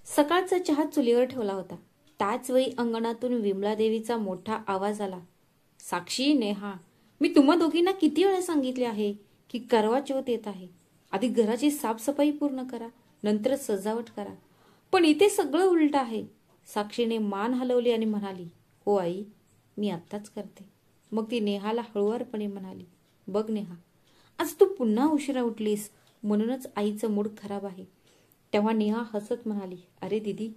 सकाळचा चहा चुलीवर ठेवला होता. त्याच वेळी अंगणातून विमलादेवीचा मोठा आवाज आला. साक्षी, नेहा, मी तुम्हा दोघींना किती वेळा सांगितले आहे की करवा चौथ येत आहे. आधी घराची साफसफाई पूर्ण करा, नंतर सजावट करा. पण इथे सगळं उलट आहे. साक्षीने मान हलवली आणि म्हणाली, हो आई, मी आत्ताच करते. मग ती नेहाला हळुवारपणे म्हणाली, बघ नेहा, आज तू पुन्हा उशिरा उठलीस म्हणूनच आईचं मूड खराब आहे. तेव्हा नेहा हसत म्हणाली, अरे दीदी,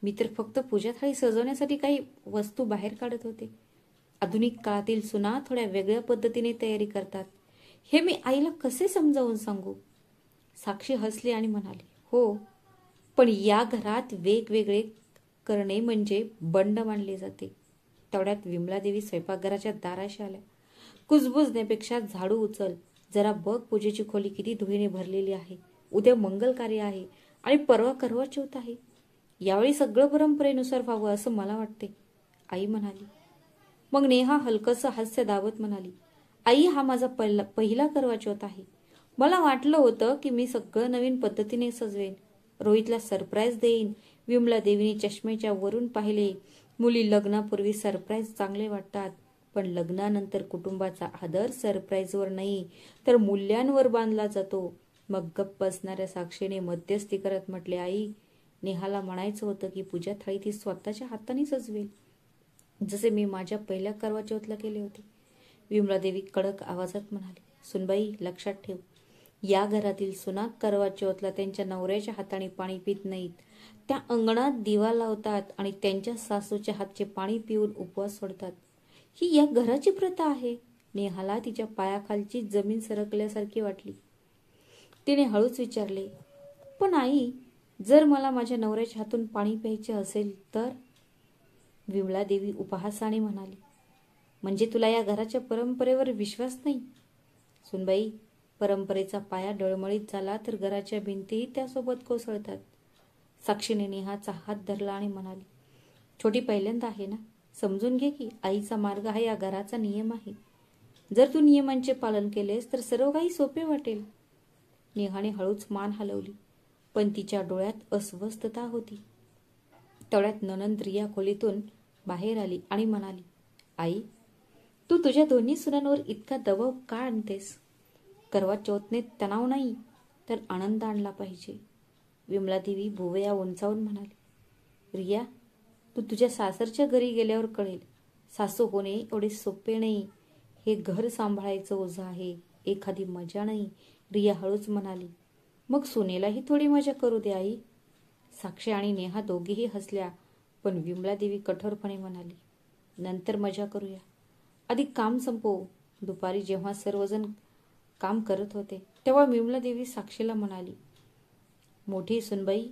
मी तर फक्त पूजा थाळी सजवण्यासाठी काही वस्तू बाहेर काढत होते. आधुनिक काळातील सुना थोड्या वेगळ्या पद्धतीने तयारी करतात. हे मी आईला कसे समजावून सांगू? साक्षी हसली आणि म्हणाली, हो, पण या घरात वेगवेगळे करणे म्हणजे बंड मानले जाते. तेवढ्यात विमलादेवी स्वयंपाकघराच्या दाराशी आल्या. कुजबुजण्यापेक्षा झाडू उचल, जरा बघ पूजेची खोली किती धुळीने भरलेली आहे. उद्या मंगल कार्य आहे आणि परवा करवा चौथ आहे. यावेळी सगळं परंपरेनुसार व्हावं असं मला वाटते, आई म्हणाली. मग नेहा हलकसं हास्य दाबत म्हणाली, आई, हा माझा पहिला करवा चौथ आहे. मला वाटलं होतं की मी सगळं नवीन पद्धतीने सजवेन, रोहितला सरप्राईज देईन. विमला देवीने चष्मेच्या वरून पाहिले. मुली लग्नापूर्वी सरप्राईज चांगले वाटतात, पण लग्नानंतर कुटुंबाचा आदर सरप्राईजवर नाही तर मूल्यांवर बांधला जातो. मग गप्प बसणाऱ्या साक्षीने मध्यस्थी करत म्हटले, आई, नेहाला म्हणायचं होतं की पूजा थाळी ती स्वतःच्या हाताने सजवेल, जसे मी माझ्या पहिल्या करवा चौथला केले होते. विमलादेवी कडक आवाजात म्हणाली, सुनबाई, लक्षात ठेव, या घरातील सुना करवा चौथला त्यांच्या नवऱ्याच्या हाताने पाणी पित नाहीत. त्या अंगणात दिवा लावतात आणि त्यांच्या सासूच्या हातचे पाणी पिऊन उपवास सोडतात. ही या घराची प्रथा आहे. नेहाला तिच्या पायाखालची जमीन सरकल्यासारखी वाटली. तिने हळूच विचारले, पण आई, जर मला माझ्या नवऱ्याच्या हातून पाणी प्यायचे असेल तर? विमलादेवी उपहासाने म्हणाली, म्हणजे तुला या घराच्या परंपरेवर विश्वास नाही? सुनबाई, परंपरेचा पाया डळमळीत झाला तर घराच्या भिंतीही त्यासोबत कोसळतात. साक्षीने नेहाचा हात धरला आणि म्हणाली, छोटी पहिल्यांदा आहे ना, समजून घे की आईचा मार्ग हा या घराचा नियम आहे. जर तू नियमांचे पालन केलेस तर सर्व काही सोपे वाटेल. नेहाने हळूच मान हलवली, पण तिच्या डोळ्यात अस्वस्थता होती. तेवढ्यात नणंद रिया खोलीतून बाहेर आली आणि म्हणाली, आई, तू तुझ्या दोन्ही सुनांवर इतका दबाव का आणतेस? करवा चौथने तणाव नाही तर आनंद आणला पाहिजे. विमलादेवी भुवया उंचावून म्हणाली, रिया, तू तुझ्या सासरच्या घरी गेल्यावर कळेल, सासू होणे एवढे सोपे नाही. हे घर सांभाळायचं ओझं आहे, एखादी मजा नाही. रिया हळूच म्हणाली, मग सुनेलाही थोडी मजा करू दे आई. साक्षी आणि नेहा दोघीही हसल्या, पण विमलादेवी कठोरपणे म्हणाली, नंतर मजा करूया, आधी काम संपवू. दुपारी जेव्हा सर्वजण काम करत होते तेव्हा विमलादेवी साक्षीला म्हणाली, मोठी सुनबाई,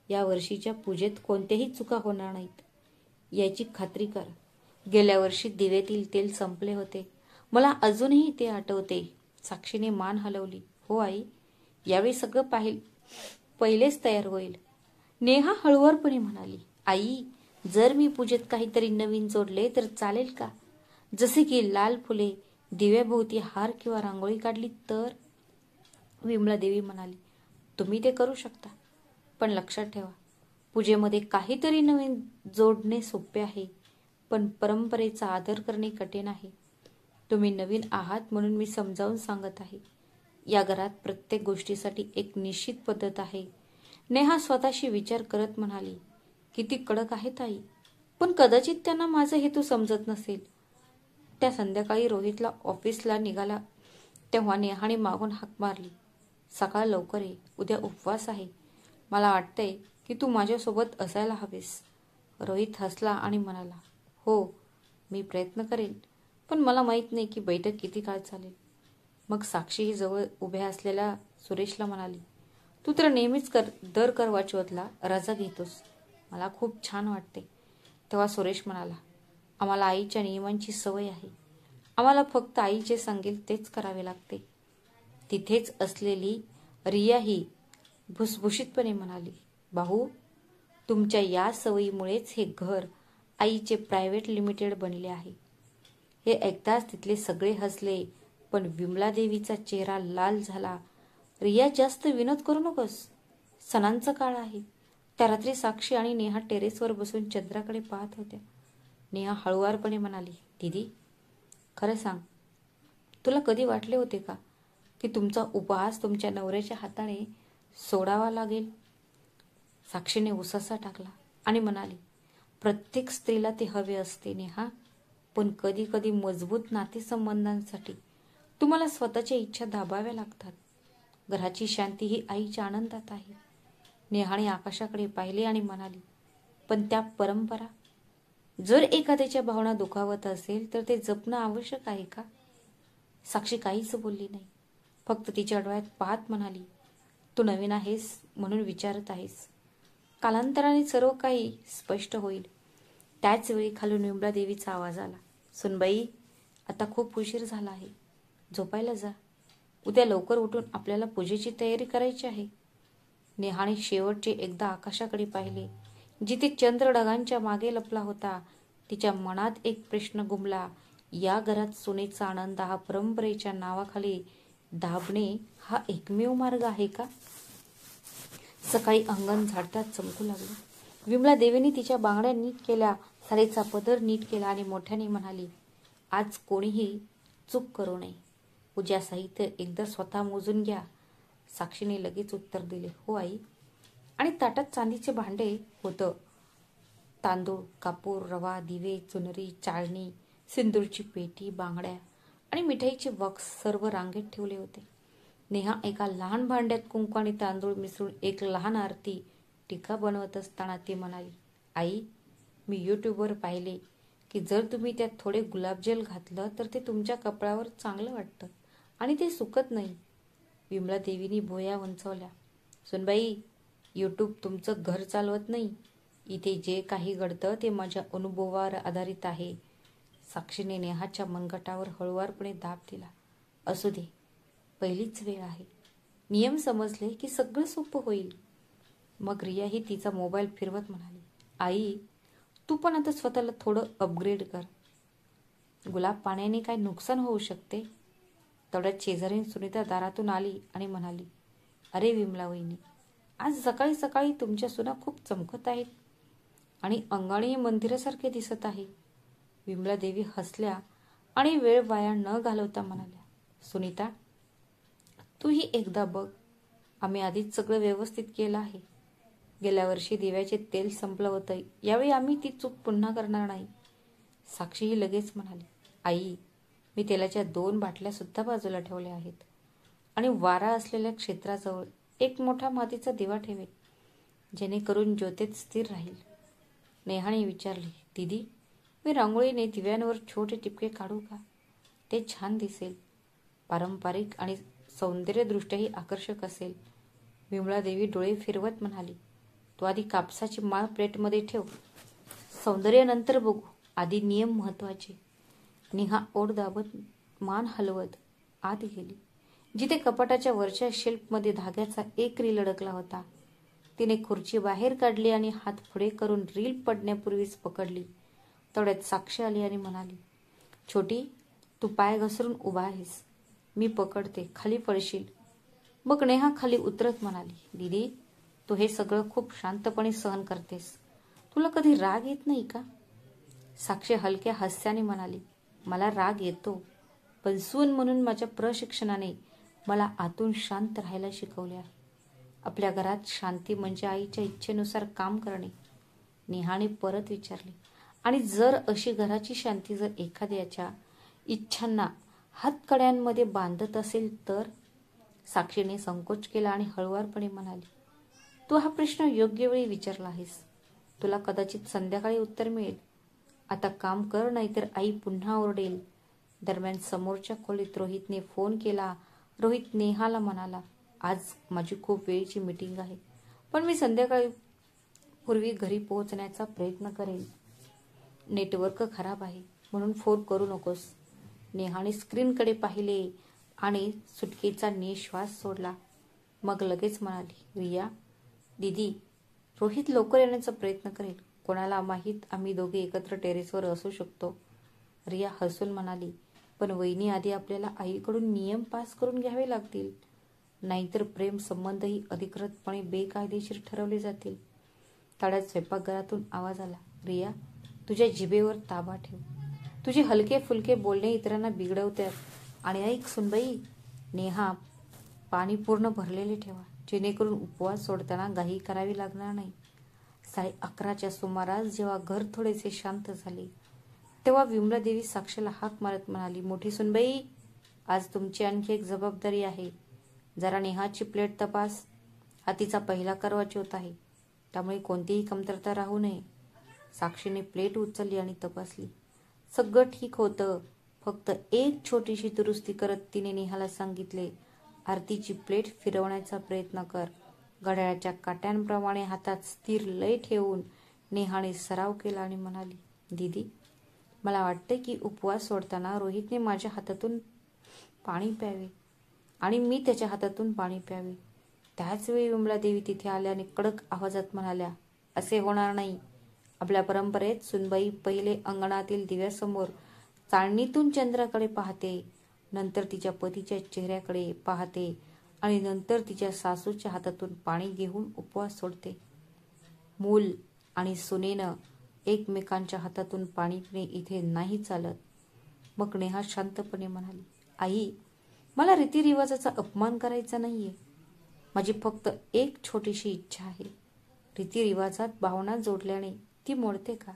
या वर्षीच्या पूजेत कोणत्याही चुका होणार नाहीत याची खात्री कर. गेल्या वर्षी दिवेतील तेल संपले होते, मला अजूनही ते आठवते. साक्षीने मान हलवली, हो आई, यावेळी सगळं पहिलेच तयार होईल. नेहा हळुवारपणे म्हणाली, आई, जर मी पूजेत काहीतरी नवीन जोडले तर चालेल का? जसे की लाल फुले, दिव्याभोवती हार किंवा रांगोळी काढली तर? विमलादेवी म्हणाली, तुम्ही ते करू शकता, पण लक्षात ठेवा, पूजेमध्ये काहीतरी नवीन जोडणे सोपे आहे, पण परंपरेचा आदर करणे कठीण आहे. तुम्ही नवीन आहात म्हणून मी समजावून सांगत आहे. या घरात प्रत्येक गोष्टीसाठी एक निश्चित पद्धत आहे. नेहा स्वतःशी विचार करत म्हणाली, किती कडक आहेत आई, पण कदाचित त्यांना माझा हेतू समजत नसेल. त्या संध्याकाळी रोहितला ऑफिसला निघाला तेव्हा नेहाने मागून हाक मारली, सकाळ लवकर ये, उद्या उपवास आहे. मला वाटतंय की तू माझ्यासोबत असायला हवेस. रोहित हसला आणि म्हणाला, हो, मी प्रयत्न करेन, पण मला माहीत नाही की बैठक किती काळ चालेल. मग साक्षीही जवळ उभ्या असलेल्या सुरेशला म्हणाली, तू तर नेहमीच दर करवा चौथला रजा घेतोस, मला खूप छान वाटते. तेव्हा सुरेश म्हणाला, आम्हाला आईच्या नियमांची सवय आहे, आम्हाला फक्त आई जे सांगेल तेच करावे लागते. तिथेच असलेली रिया ही भुसभुशीतपणे म्हणाली, भाऊ, तुमच्या या सवयीमुळेच हे घर आईचे प्रायव्हेट लिमिटेड बनले आहे. हे ऐकताच तिथले सगळे हसले, पण विमलादेवीचा चेहरा लाल झाला. रिया, जास्त विनोद करू नकोस, सणांचा काळ आहे. त्या रात्री साक्षी आणि नेहा टेरेसवर बसून चंद्राकडे पाहत होत्या. नेहा हळुवारपणे म्हणाली, दीदी, खरं सांग, तुला कधी वाटले होते का की तुमचा उपहास तुमच्या नवऱ्याच्या हाताने सोडावा लागेल? साक्षीने उसासा टाकला आणि म्हणाली, प्रत्येक स्त्रीला ते हवे असते नेहा, पण कधी कधी मजबूत नातेसंबंधांसाठी तुम्हाला स्वतःच्या इच्छा दाबाव्या लागतात. घराची शांती ही आईच्या आनंदात आहे. नेहाने आकाशाकडे पाहिले आणि म्हणाली, पण त्या परंपरा, जर एखाद्याच्या भावना दुखावत असेल तर ते जपणं आवश्यक आहे का? साक्षी काहीच बोलली नाही, फक्त तिच्या डोळ्यात पाहत म्हणाली, तू नवीन आहेस म्हणून विचारत आहेस. कालांतराने सर्व काही स्पष्ट होईल. त्याच वेळी खालून विमला देवीचा आवाज आला, सुनबाई, आता खूप उशीर झाला आहे, झोपायला जा. उद्या लवकर उठून आपल्याला पूजेची तयारी करायची आहे. नेहाने शेवटचे एकदा आकाशाकडे पाहिले, जिथे चंद्र ढगांच्या मागे लपला होता. तिच्या मनात एक प्रश्न घुमला, या घरात सुनेचा आनंद हा परंपरेच्या नावाखाली दाबणे हा एकमेव मार्ग आहे का? सकाळी अंगण झाडतात चमकू लागलं. विमला देवीने तिच्या बांगड्या नीट केल्या, साडीचा पदर नीट केला आणि मोठ्याने म्हणाली, आज कोणीही चूक करू नये. पूजा साहित्य एकदा स्वतः मोजून घ्या. साक्षीने लगेच उत्तर दिले, हो आई. आणि ताटात चांदीचे भांडे होतं. तांदूळ, कापूर, रवा, दिवे, चुनरी, चाळणी, सिंदूरची पेटी, बांगड्या आणि मिठाईचे बॉक्स सर्व रांगेत ठेवले होते. नेहा एका लहान भांड्यात कुंकू आणि तांदूळ मिसळून एक लहान आरती टिका बनवत असताना ती म्हणाली, आई, मी यूट्यूबवर पाहिले की जर तुम्ही त्यात थोडे गुलाबजल घातलं तर ते तुमच्या कपड्यावर चांगलं वाटतं आणि ते सुकत नाही. विमला देवीनी भुवया उंचावल्या, सुनबाई, यूट्यूब तुमचं घर चालवत नाही. इथे जे काही घडतं ते माझ्या अनुभवावर आधारित आहे. साक्षीने नेहाच्या मनगटावर हळुवारपणे दाब दिला, असू दे, पहिलीच वेळ आहे. नियम समजले की सगळं सोपं होईल. मग रिया ही तिचा मोबाईल फिरवत म्हणाली, आई, तू पण आता स्वतःला थोडं अपग्रेड कर. गुलाब पाण्याने काय नुकसान होऊ शकते? तेवढ्यात शेजारीन सुनीता दारातून आली आणि म्हणाली, अरे विमला वहिनी, आज सकाळी सकाळी तुमच्या सुना खूप चमकत आहेत आणि अंगणही मंदिरासारखे दिसत आहे. विमला देवी हसल्या आणि वेळ वाया न घालवता म्हणाल्या, सुनीता, तूही एकदा बघ, आम्ही आधीच सगळं व्यवस्थित केलं आहे. गेल्या वर्षी दिव्याचे तेल संपलं होतं, यावेळी आम्ही ती चूक पुन्हा करणार नाही. साक्षी ही लगेच म्हणाली, आई, मी तेलाच्या 2 बाटल्या सुद्धा बाजूला ठेवल्या आहेत आणि वारा असलेल्या क्षेत्राजवळ एक मोठा मातीचा दिवा ठेवेन, जेणेकरून ज्योतीत स्थिर राहील. नेहाने विचारले, दीदी, मी रांगोळीने दिव्यांवर छोटे टिपके काढू का? ते छान दिसेल, पारंपरिक आणि सौंदर्यदृष्ट्याही आकर्षक असेल. विमला देवी डोळे फिरवत म्हणाली, तू आधी कापसाची माळ प्लेटमध्ये ठेव, सौंदर्य नंतर बघू, आधी नियम महत्वाचे. नेहा ओठ दाबत मान हलवत आत गेली, जिथे कपाटाच्या वरच्या शेल्फमध्ये धाग्याचा एक रील अडकला होता. तिने खुर्ची बाहेर काढली आणि हात पुढे करून रील पडण्यापूर्वीच पकडली. तेवढ्यात साक्षी आली आणि म्हणाली, छोटी, तू पाय घसरून उभा आहेस, मी पकडते, खाली पडशील. मग नेहा खाली उतरत म्हणाली, दीदी, तू हे सगळं खूप शांतपणे सहन करतेस, तुला कधी राग येत नाही का? साक्षी हलक्या हास्याने म्हणाली, मला राग येतो, पण सून म्हणून माझ्या प्रशिक्षणाने मला आतून शांत राहायला शिकवले आहे. आपल्या घरात शांती म्हणजे आईच्या इच्छेनुसार काम करणे. नेहाने परत विचारले, आणि जर अशी घराची शांती जर एखाद्याच्या इच्छांना हातकड्यांमध्ये बांधत असेल तर? साक्षीने संकोच केला आणि हळुवारपणे म्हणाली, तू हा प्रश्न योग्य वेळी विचारला आहेस. तुला कदाचित संध्याकाळी उत्तर मिळेल. आता काम कर, नाहीतर आई पुन्हा ओरडेल. दरम्यान समोरच्या खोलीत रोहितने फोन केला. रोहित नेहाला म्हणाला, आज माझी खूप वेळची मीटिंग आहे, पण मी संध्याकाळी पूर्वी घरी पोहोचण्याचा प्रयत्न करेन. नेटवर्क खराब आहे म्हणून फोन करू नकोस. नेहाने स्क्रीनकडे पाहिले आणि सुटकेचा निश्वास सोडला. मग लगेच म्हणाली, रिया, दीदी, रोहित लवकर येण्याचा प्रयत्न करेल. कोणाला माहीत, आम्ही दोघे एकत्र टेरेसवर असू शकतो. रिया हसून म्हणाली, पण वहिनी, आधी आपल्याला आईकडून नियम पास करून घ्यावे लागतील, नाहीतर प्रेम संबंधही अधिकृतपणे बेकायदेशीर ठरवले जातील. तड्यात स्वयंपाकघरातून आवाज आला, रिया, तुझ्या जिभेवर ताबा ठेव. तुझे हलके फुलके बोलणे इतरांना बिघडवतात. आणि ऐक सुनबाई, नेहा, पाणी पूर्ण भरलेले ठेवा, जेणेकरून उपवास सोडताना घाई करावी लागणार नाही. 11:30च्या सुमारास जेव्हा घर थोडेसे शांत झाले, तेव्हा विमलादेवी साक्षीला हाक मारत म्हणाली, मोठी सुनबाई, आज तुमची आणखी एक जबाबदारी आहे. जरा नेहाची प्लेट तपास. हा तिचा पहिला करवा चौथ आहे, त्यामुळे कोणतीही कमतरता राहू नये. साक्षीने प्लेट उचलली आणि तपासली. सगळं ठीक होतं. फक्त एक छोटीशी दुरुस्ती करत तिने नेहाला सांगितले, आरतीची प्लेट फिरवण्याचा प्रयत्न कर. घड्याळाच्या काट्यांप्रमाणे हातात स्थिर लय ठेवून नेहाने सराव केला आणि म्हणाली, दीदी, मला वाटतं की उपवास सोडताना रोहितने माझ्या हातातून पाणी प्यावे आणि मी त्याच्या हातातून पाणी प्यावे. त्याच वेळी विमलादेवी तिथे आल्या आणि कडक आवाजात म्हणाल्या, असे होणार नाही. आपल्या परंपरेत सुनबाई पहिले अंगणातील दिव्यासमोर चाळणीतून चंद्राकडे पाहते, नंतर तिच्या पतीच्या चेहऱ्याकडे पाहते आणि नंतर तिच्या सासूच्या हातातून पाणी घेऊन उपवास सोडते. मूल आणि सुनेनं एकमेकांच्या हातातून पाणी पिणे इथे नाही चालत. मग नेहा शांतपणे म्हणाली, आई, मला रीतिरिवाजाचा अपमान करायचा नाहीये. माझी फक्त एक छोटीशी इच्छा आहे. रीतिरिवाजात भावना जोडल्याने ती मोडते का?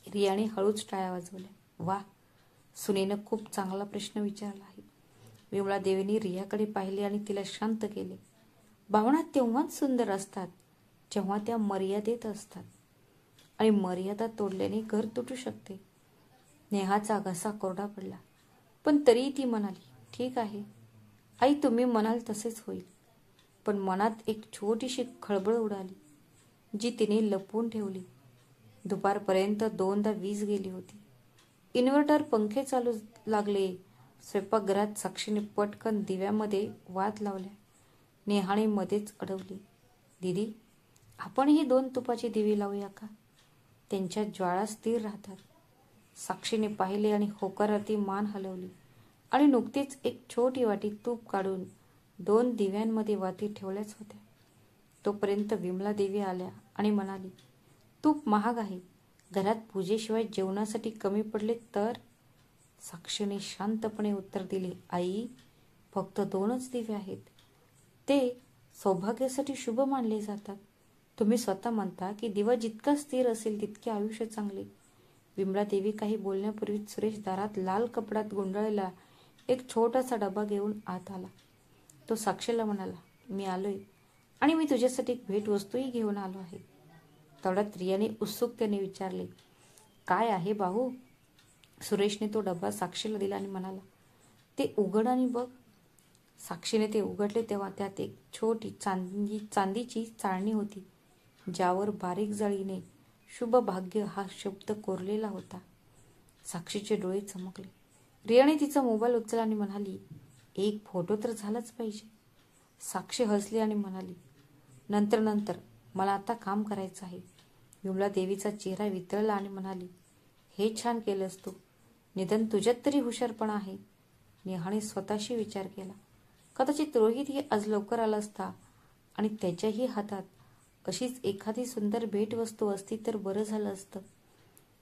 रियाने हळूच टाळ्या वाजवल्या. वा, सुनेनं खूप चांगला प्रश्न विचारला आहे. विमलादेवीने रियाकडे पाहिले आणि तिला शांत केले. भावना तेव्हाच सुंदर असतात जेव्हा त्या मर्यादेत असतात, आणि मर्यादा तोडल्याने घर तुटू शकते. नेहाचा घसा कोरडा पडला, पण तरीही ती म्हणाली, ठीक आहे आई, तुम्ही म्हणाल तसेच होईल. पण मनात एक छोटीशी खळबळ उडाली, जी तिने लपवून ठेवली. दुपारपर्यंत 2दा वीज गेली होती. इन्व्हर्टर, पंखे चालू लागले. स्वयंपाकघरात साक्षीने पटकन दिव्यामध्ये वात लावल्या. नेहाने मध्येच अडवली, दीदी, आपण ही 2 तुपाची दिवे लावूया का? त्यांच्या ज्वाळा स्थिर राहतात. साक्षीने पाहिले आणि होकारार्थी मान हलवली आणि नुकतीच एक छोटी वाटी तूप काढून 2 दिव्यांमध्ये वाती ठेवल्याच होत्या. तोपर्यंत विमलादेवी आल्या आणि म्हणाली, तूप महाग आहे. घरात पूजेशिवाय जेवणासाठी कमी पडले तर? साक्षीने शांतपणे उत्तर दिले, आई, फक्त 2च दिवे आहेत. ते सौभाग्यासाठी शुभ मानले जातात. तुम्ही स्वतः म्हणता की दिवा जितका स्थिर असेल तितके आयुष्य चांगले. विमलादेवी काही बोलण्यापूर्वीच सुरेश दारात लाल कपड्यात गुंडाळलेला एक छोटासा डबा घेऊन आत आला. तो साक्षीला म्हणाला, मी आलोय आणि मी तुझ्यासाठी एक भेटवस्तूही घेऊन आलो आहे. तेवढ्यात रियाने उत्सुकतेने विचारले, काय आहे भाऊ? सुरेशने तो डबा साक्षीला दिला आणि म्हणाला, ते उघड आणि बघ. साक्षीने ते उघडले तेव्हा त्यात एक छोटी चांदीची चाळणी होती, ज्यावर बारीक जाळीने शुभ भाग्य हा शब्द कोरलेला होता. साक्षीचे डोळे चमकले. रियाने तिचा मोबाईल उचलला आणि म्हणाली, एक फोटो तर झालाच पाहिजे. साक्षी हसली आणि म्हणाली, नंतर मला आता काम करायचं आहे. विमला देवीचा चेहरा वितळला आणि म्हणाली, हे छान केलंस तू. निदान तुझ्यात तरी हुशारपणा आहे. नेहाने स्वतःशी विचार केला, कदाचित रोहितही आज लवकर आला असता आणि त्याच्याही हातात अशीच एखादी सुंदर भेटवस्तू असती तर बरं झालं असतं.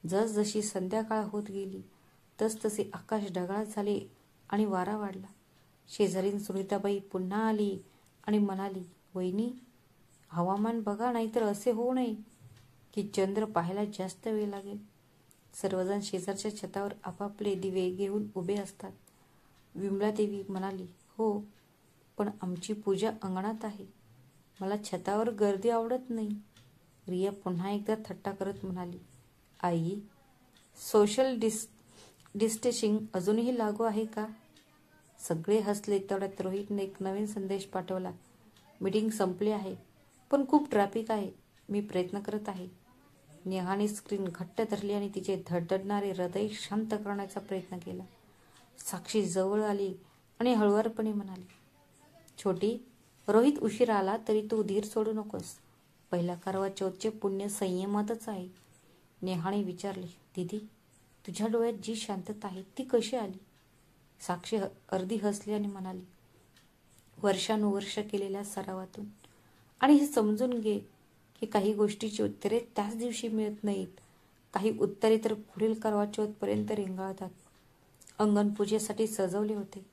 जसजशी संध्याकाळ होत गेली तसतसे आकाश ढगाळ झाले आणि वारा वाढला. शेजारीन सुनीताबाई पुन्हा आली आणि म्हणाली, वहिनी, हवामान बघा, नाहीतर असे होऊ नये की चंद्र पाहायला जास्त वेळ लागेल. सर्वजण शेजारच्या छतावर आपापले दिवे घेऊन उभे असतात. विमलादेवी म्हणाली, हो, पण आमची पूजा अंगणात आहे. मला छतावर गर्दी आवडत नाही. रिया पुन्हा एकदा थट्टा करत म्हणाली, आई, सोशल डिस्टन्सिंग अजूनही लागू आहे का? सगळे हसले. तेवढ्यात रोहितने एक नवीन संदेश पाठवला, मीटिंग संपली आहे, पण खूप ट्रॅफिक आहे. मी प्रयत्न करत आहे. नेहाने स्क्रीन घट्ट धरली आणि तिचे धडधडणारे हृदय शांत करण्याचा प्रयत्न केला. साक्षी जवळ आली आणि हळुवारपणे म्हणाली, छोटी, रोहित उशीर आला तरी तू धीर सोडू नकोस. पहिला करवा चौथचे पुण्य संयमातच आहे. नेहाने विचारले, दीदी, तुझ्या डोळ्यात जी शांतता आहे ती कशी आली? साक्षी अर्धी हसली आणि म्हणाली, वर्षानुवर्ष केलेल्या सरावातून. आणि हे समजून घे की काही गोष्टीची उत्तरे त्याच दिवशी मिळत नाहीत. काही उत्तरे तर पुढील करवा चौथपर्यंत रेंगाळतात. अंगण पूजेसाठी सजवले होते.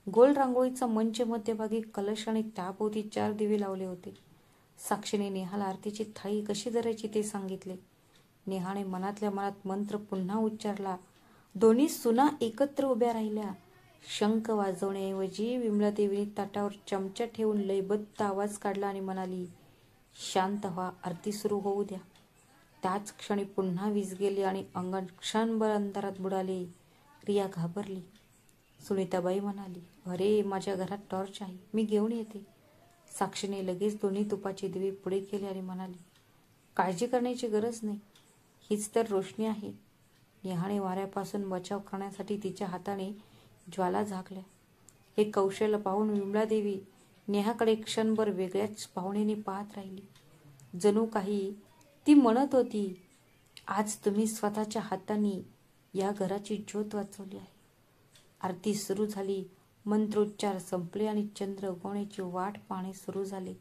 गोल रांगोळीचा मंच मध्यभागी कलश आणि त्याभोवती 4 दिवे लावले होते. साक्षीने नेहाला आरतीची थाळी कशी धरायची ते सांगितले. नेहाने मनातल्या मनात मंत्र पुन्हा उच्चारला. दोन्ही सुना एकत्र उभ्या राहिल्या. शंख वाजवण्याऐवजी विमलादेवीने ताटावर चमचा ठेवून लयबद्ध आवाज काढला आणि म्हणाली, शांत व्हा, आरती सुरू होऊ द्या. त्याच क्षणी पुन्हा वीज गेली आणि अंगण क्षणभर अंधारात बुडाले. रिया घाबरली. सुनीताबाई म्हणाली, अरे, माझ्या घरात टॉर्च आहे, मी घेऊन येते. साक्षीने लगेच दोन्ही तुपाचे दिवे पुढे केले आणि म्हणाली, काळजी करण्याची गरज नाही, हीच तर रोशनी आहे. नेहाने वाऱ्यापासून बचाव करण्यासाठी तिच्या हाताने ज्वाला झाकल्या. हे कौशल्य पाहून विमलादेवी नेहाकडे क्षणभर वेगळ्याच भावनेने पाहत राहिली. जणू काही ती म्हणत होती, आज तुम्ही स्वतःच्या हाताने या घराची ज्योत वाचवली आहे. आरती सुरू झाली. मंत्रोच्चार संपले आणि चंद्र उगवण्याची वाट पाहणे सुरू झाले.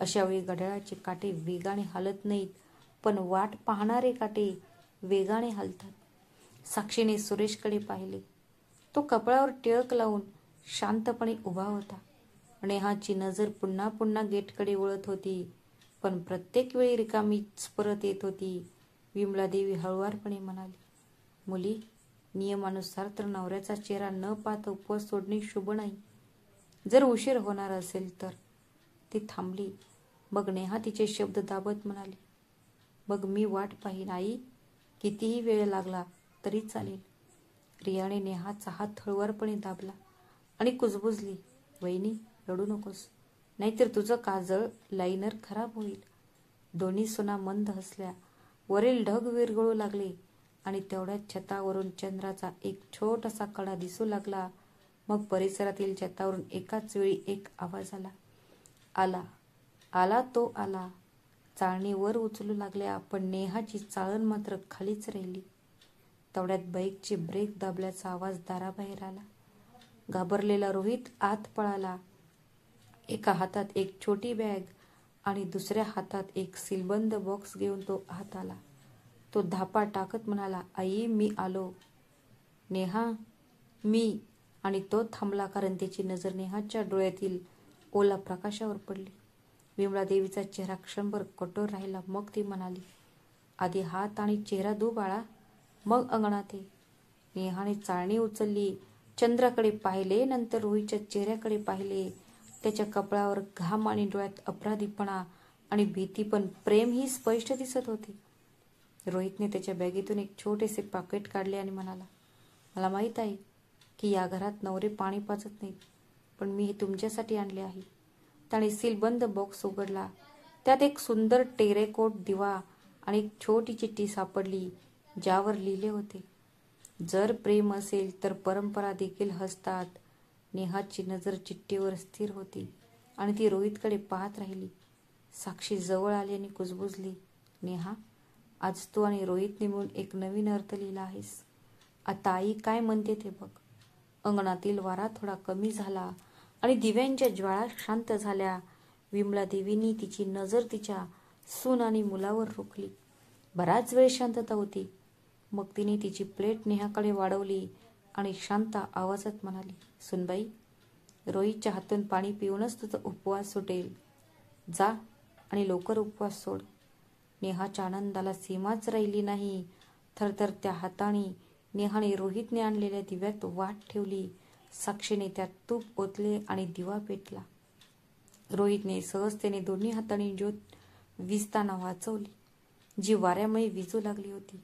अशावेळी घड्याळाचे काटे वेगाने हलत नाहीत, पण वाट पाहणारे काटे वेगाने हलतात. साक्षीने सुरेशकडे पाहिले. तो कपाळावर टिळक लावून शांतपणे उभा होता. नेहाची नजर पुन्हा पुन्हा गेटकडे वळत होती, पण प्रत्येक वेळी रिकामीच परत येत होती. विमलादेवी हळुवारपणे म्हणाली, मुली, नियमानुसार तर नवऱ्याचा चेहरा न पाहता उपवास सोडणे शुभ नाही. जर उशीर होणार असेल तर. ती थांबली. मग नेहा तिचे शब्द दाबत म्हणाली, मग मी वाट पाहीन आई, कितीही वेळ लागला तरी चालेल. रियाने नेहाचा हात हळुवारपणे दाबला आणि कुजबुजली, वहिनी, रडू नकोस, नाहीतर तुझं काजळ लाइनर खराब होईल. दोन्ही सुना मंद हसल्या. वरील ढग विरघळू लागले आणि तेवढ्यात छतावरून चंद्राचा एक छोटासा कडा दिसू लागला. मग परिसरातील छतावरून एकाच वेळी एक आवाज आला. आला, आला, तो आला. चाळणी वर उचलू लागल्या, पण नेहाची चाळण मात्र खालीच राहिली. तेवढ्यात बाईकचे ब्रेक दाबल्याचा आवाज दाराबाहेर आला. घाबरलेला रोहित आत पळाला. एका हातात एक छोटी बॅग आणि दुसऱ्या हातात एक सीलबंद बॉक्स घेऊन तो आत आला. तो धापा टाकत म्हणाला, आई, मी आलो. नेहा, मी. आणि तो थांबला, कारण त्याची नजर नेहाच्या डोळ्यातील ओला प्रकाशावर पडली. विमलादेवीचा चेहरा क्षणभर कठोर राहिला. मग ती म्हणाली, आधी हात आणि चेहरा धु बाळा, मग अंगणात ये. नेहाने चाळणी उचलली, चंद्राकडे पाहिले, नंतर रोहितच्या चेहऱ्याकडे पाहिले. त्याच्या कपाळावर घाम आणि डोळ्यात अपराधीपणा आणि भीती, पण प्रेमही स्पष्ट दिसत होते. रोहितने त्याच्या बॅगेतून एक छोटेसे पाकिट काढले आणि म्हणाला, मला माहीत आहे की या घरात नवरे पाणी पाजत नाहीत, पण मी हे तुमच्यासाठी आणले आहे. त्याने सीलबंद बॉक्स उघडला. त्यात एक सुंदर टेरेकोट दिवा आणि एक छोटी चिठ्ठी सापडली, ज्यावर लिहिले होते, जर प्रेम असेल तर परंपरा देखील हसतात. नेहाची नजर चिठ्ठीवर स्थिर होती आणि ती रोहितकडे पाहत राहिली. साक्षी जवळ आली आणि कुजबुजली, नेहा, आज तू आणि रोहितने मिळून एक नवीन अर्थ लिहिला आहेस. आता आई काय म्हणते ते बघ. अंगणातील वारा थोडा कमी झाला आणि दिव्यांच्या ज्वाळा शांत झाल्या. विमलादेवींनी तिची नजर तिच्या सून आणि मुलावर रोखली. बराच वेळ शांतता होती. मग तिने तिची प्लेट नेहाकडे वाढवली आणि शांत आवाजात म्हणाली, सुनबाई, रोहितच्या हातून पाणी पिऊनच तुझा उपवास सुटेल. जा आणि लवकर उपवास सोड. नेहाच्या आनंदाला सीमाच राहिली नाही. थरथरत्या हाताने नेहाने रोहितने आणलेल्या दिव्यात वाट ठेवली. साक्षीने त्यात तूप ओतले आणि दिवा पेटला. रोहितने सहजतेने दोन्ही हाताने ज्योत विझताना वाचवली, जी वाऱ्यामुळे विझू लागली होती.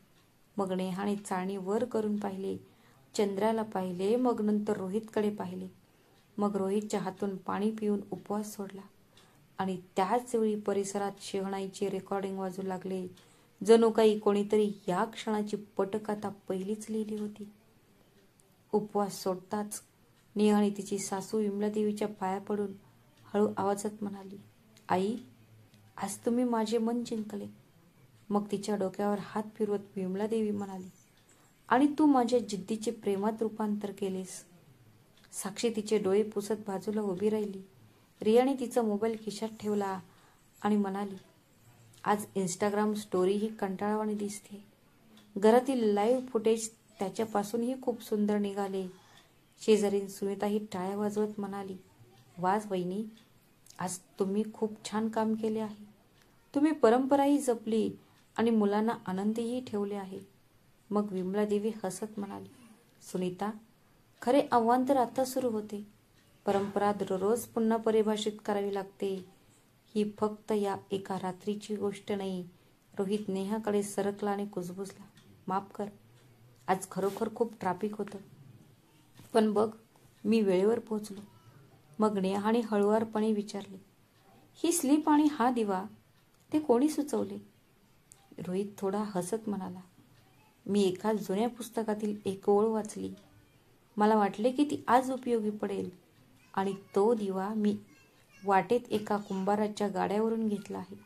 मग नेहाने चाळणी वर करून पाहिले, चंद्राला पाहिले, मग नंतर रोहितकडे पाहिले. मग रोहितच्या हातून पाणी पिऊन उपवास सोडला आणि त्याच वेळी परिसरात शहनाईचे रेकॉर्डिंग वाजू लागले. जणू काही कोणीतरी या क्षणाची पटकथा पहिलीच लिहिली होती. उपवास सोडताच नेहाने तिची सासू विमलादेवीच्या पाया पडून हळू आवाजात म्हणाली, आई, आज तुम्ही माझे मन जिंकले. मग तिच्या डोक्यावर हात फिरवत विमलादेवी म्हणाली, आणि तू माझ्या जिद्दीचे प्रेमात रूपांतर केलेस. साक्षी तिचे डोळे पुसत बाजूला उभी राहिली. रियाने तिचा मोबाईल खिशात ठेवला आणि म्हणाली, आज इंस्टाग्राम स्टोरीही कंटाळवाणी दिसते. घरातील लाईव्ह फुटेज त्याच्यापासूनही खूप सुंदर निघाले. शेजारीन सुनीताही टाळ्या वाजवत म्हणाली, वाज वहिनी, आज तुम्ही खूप छान काम केले आहे. तुम्ही परंपराही जपली आणि मुलांना आनंदीही ठेवले आहे. मग विमलादेवी हसत म्हणाली, सुनीता, खरे आव्हान तर आता सुरू होते. परंपरा दररोज पुन्हा परिभाषित करावी लागते. ही फक्त या एका रात्रीची गोष्ट नाही. रोहित नेहाकडे सरकला आणि कुजबुजला, माफ कर, आज खरोखर खूप ट्रॅफिक होतं. पण बघ, मी वेळेवर पोहोचलो. मग नेहाने हळुवारपणे विचारले, ही स्लीप आणि हा दिवा ते कोणी सुचवले? रोहित थोडा हसत म्हणाला, मी एका जुन्या पुस्तकातील एक ओळ वाचली. मला वाटले की ती आज उपयोगी पडेल आणि तो दिवा मी वाटेत एका कुंभाराच्या गाड्यावरून घेतला आहे.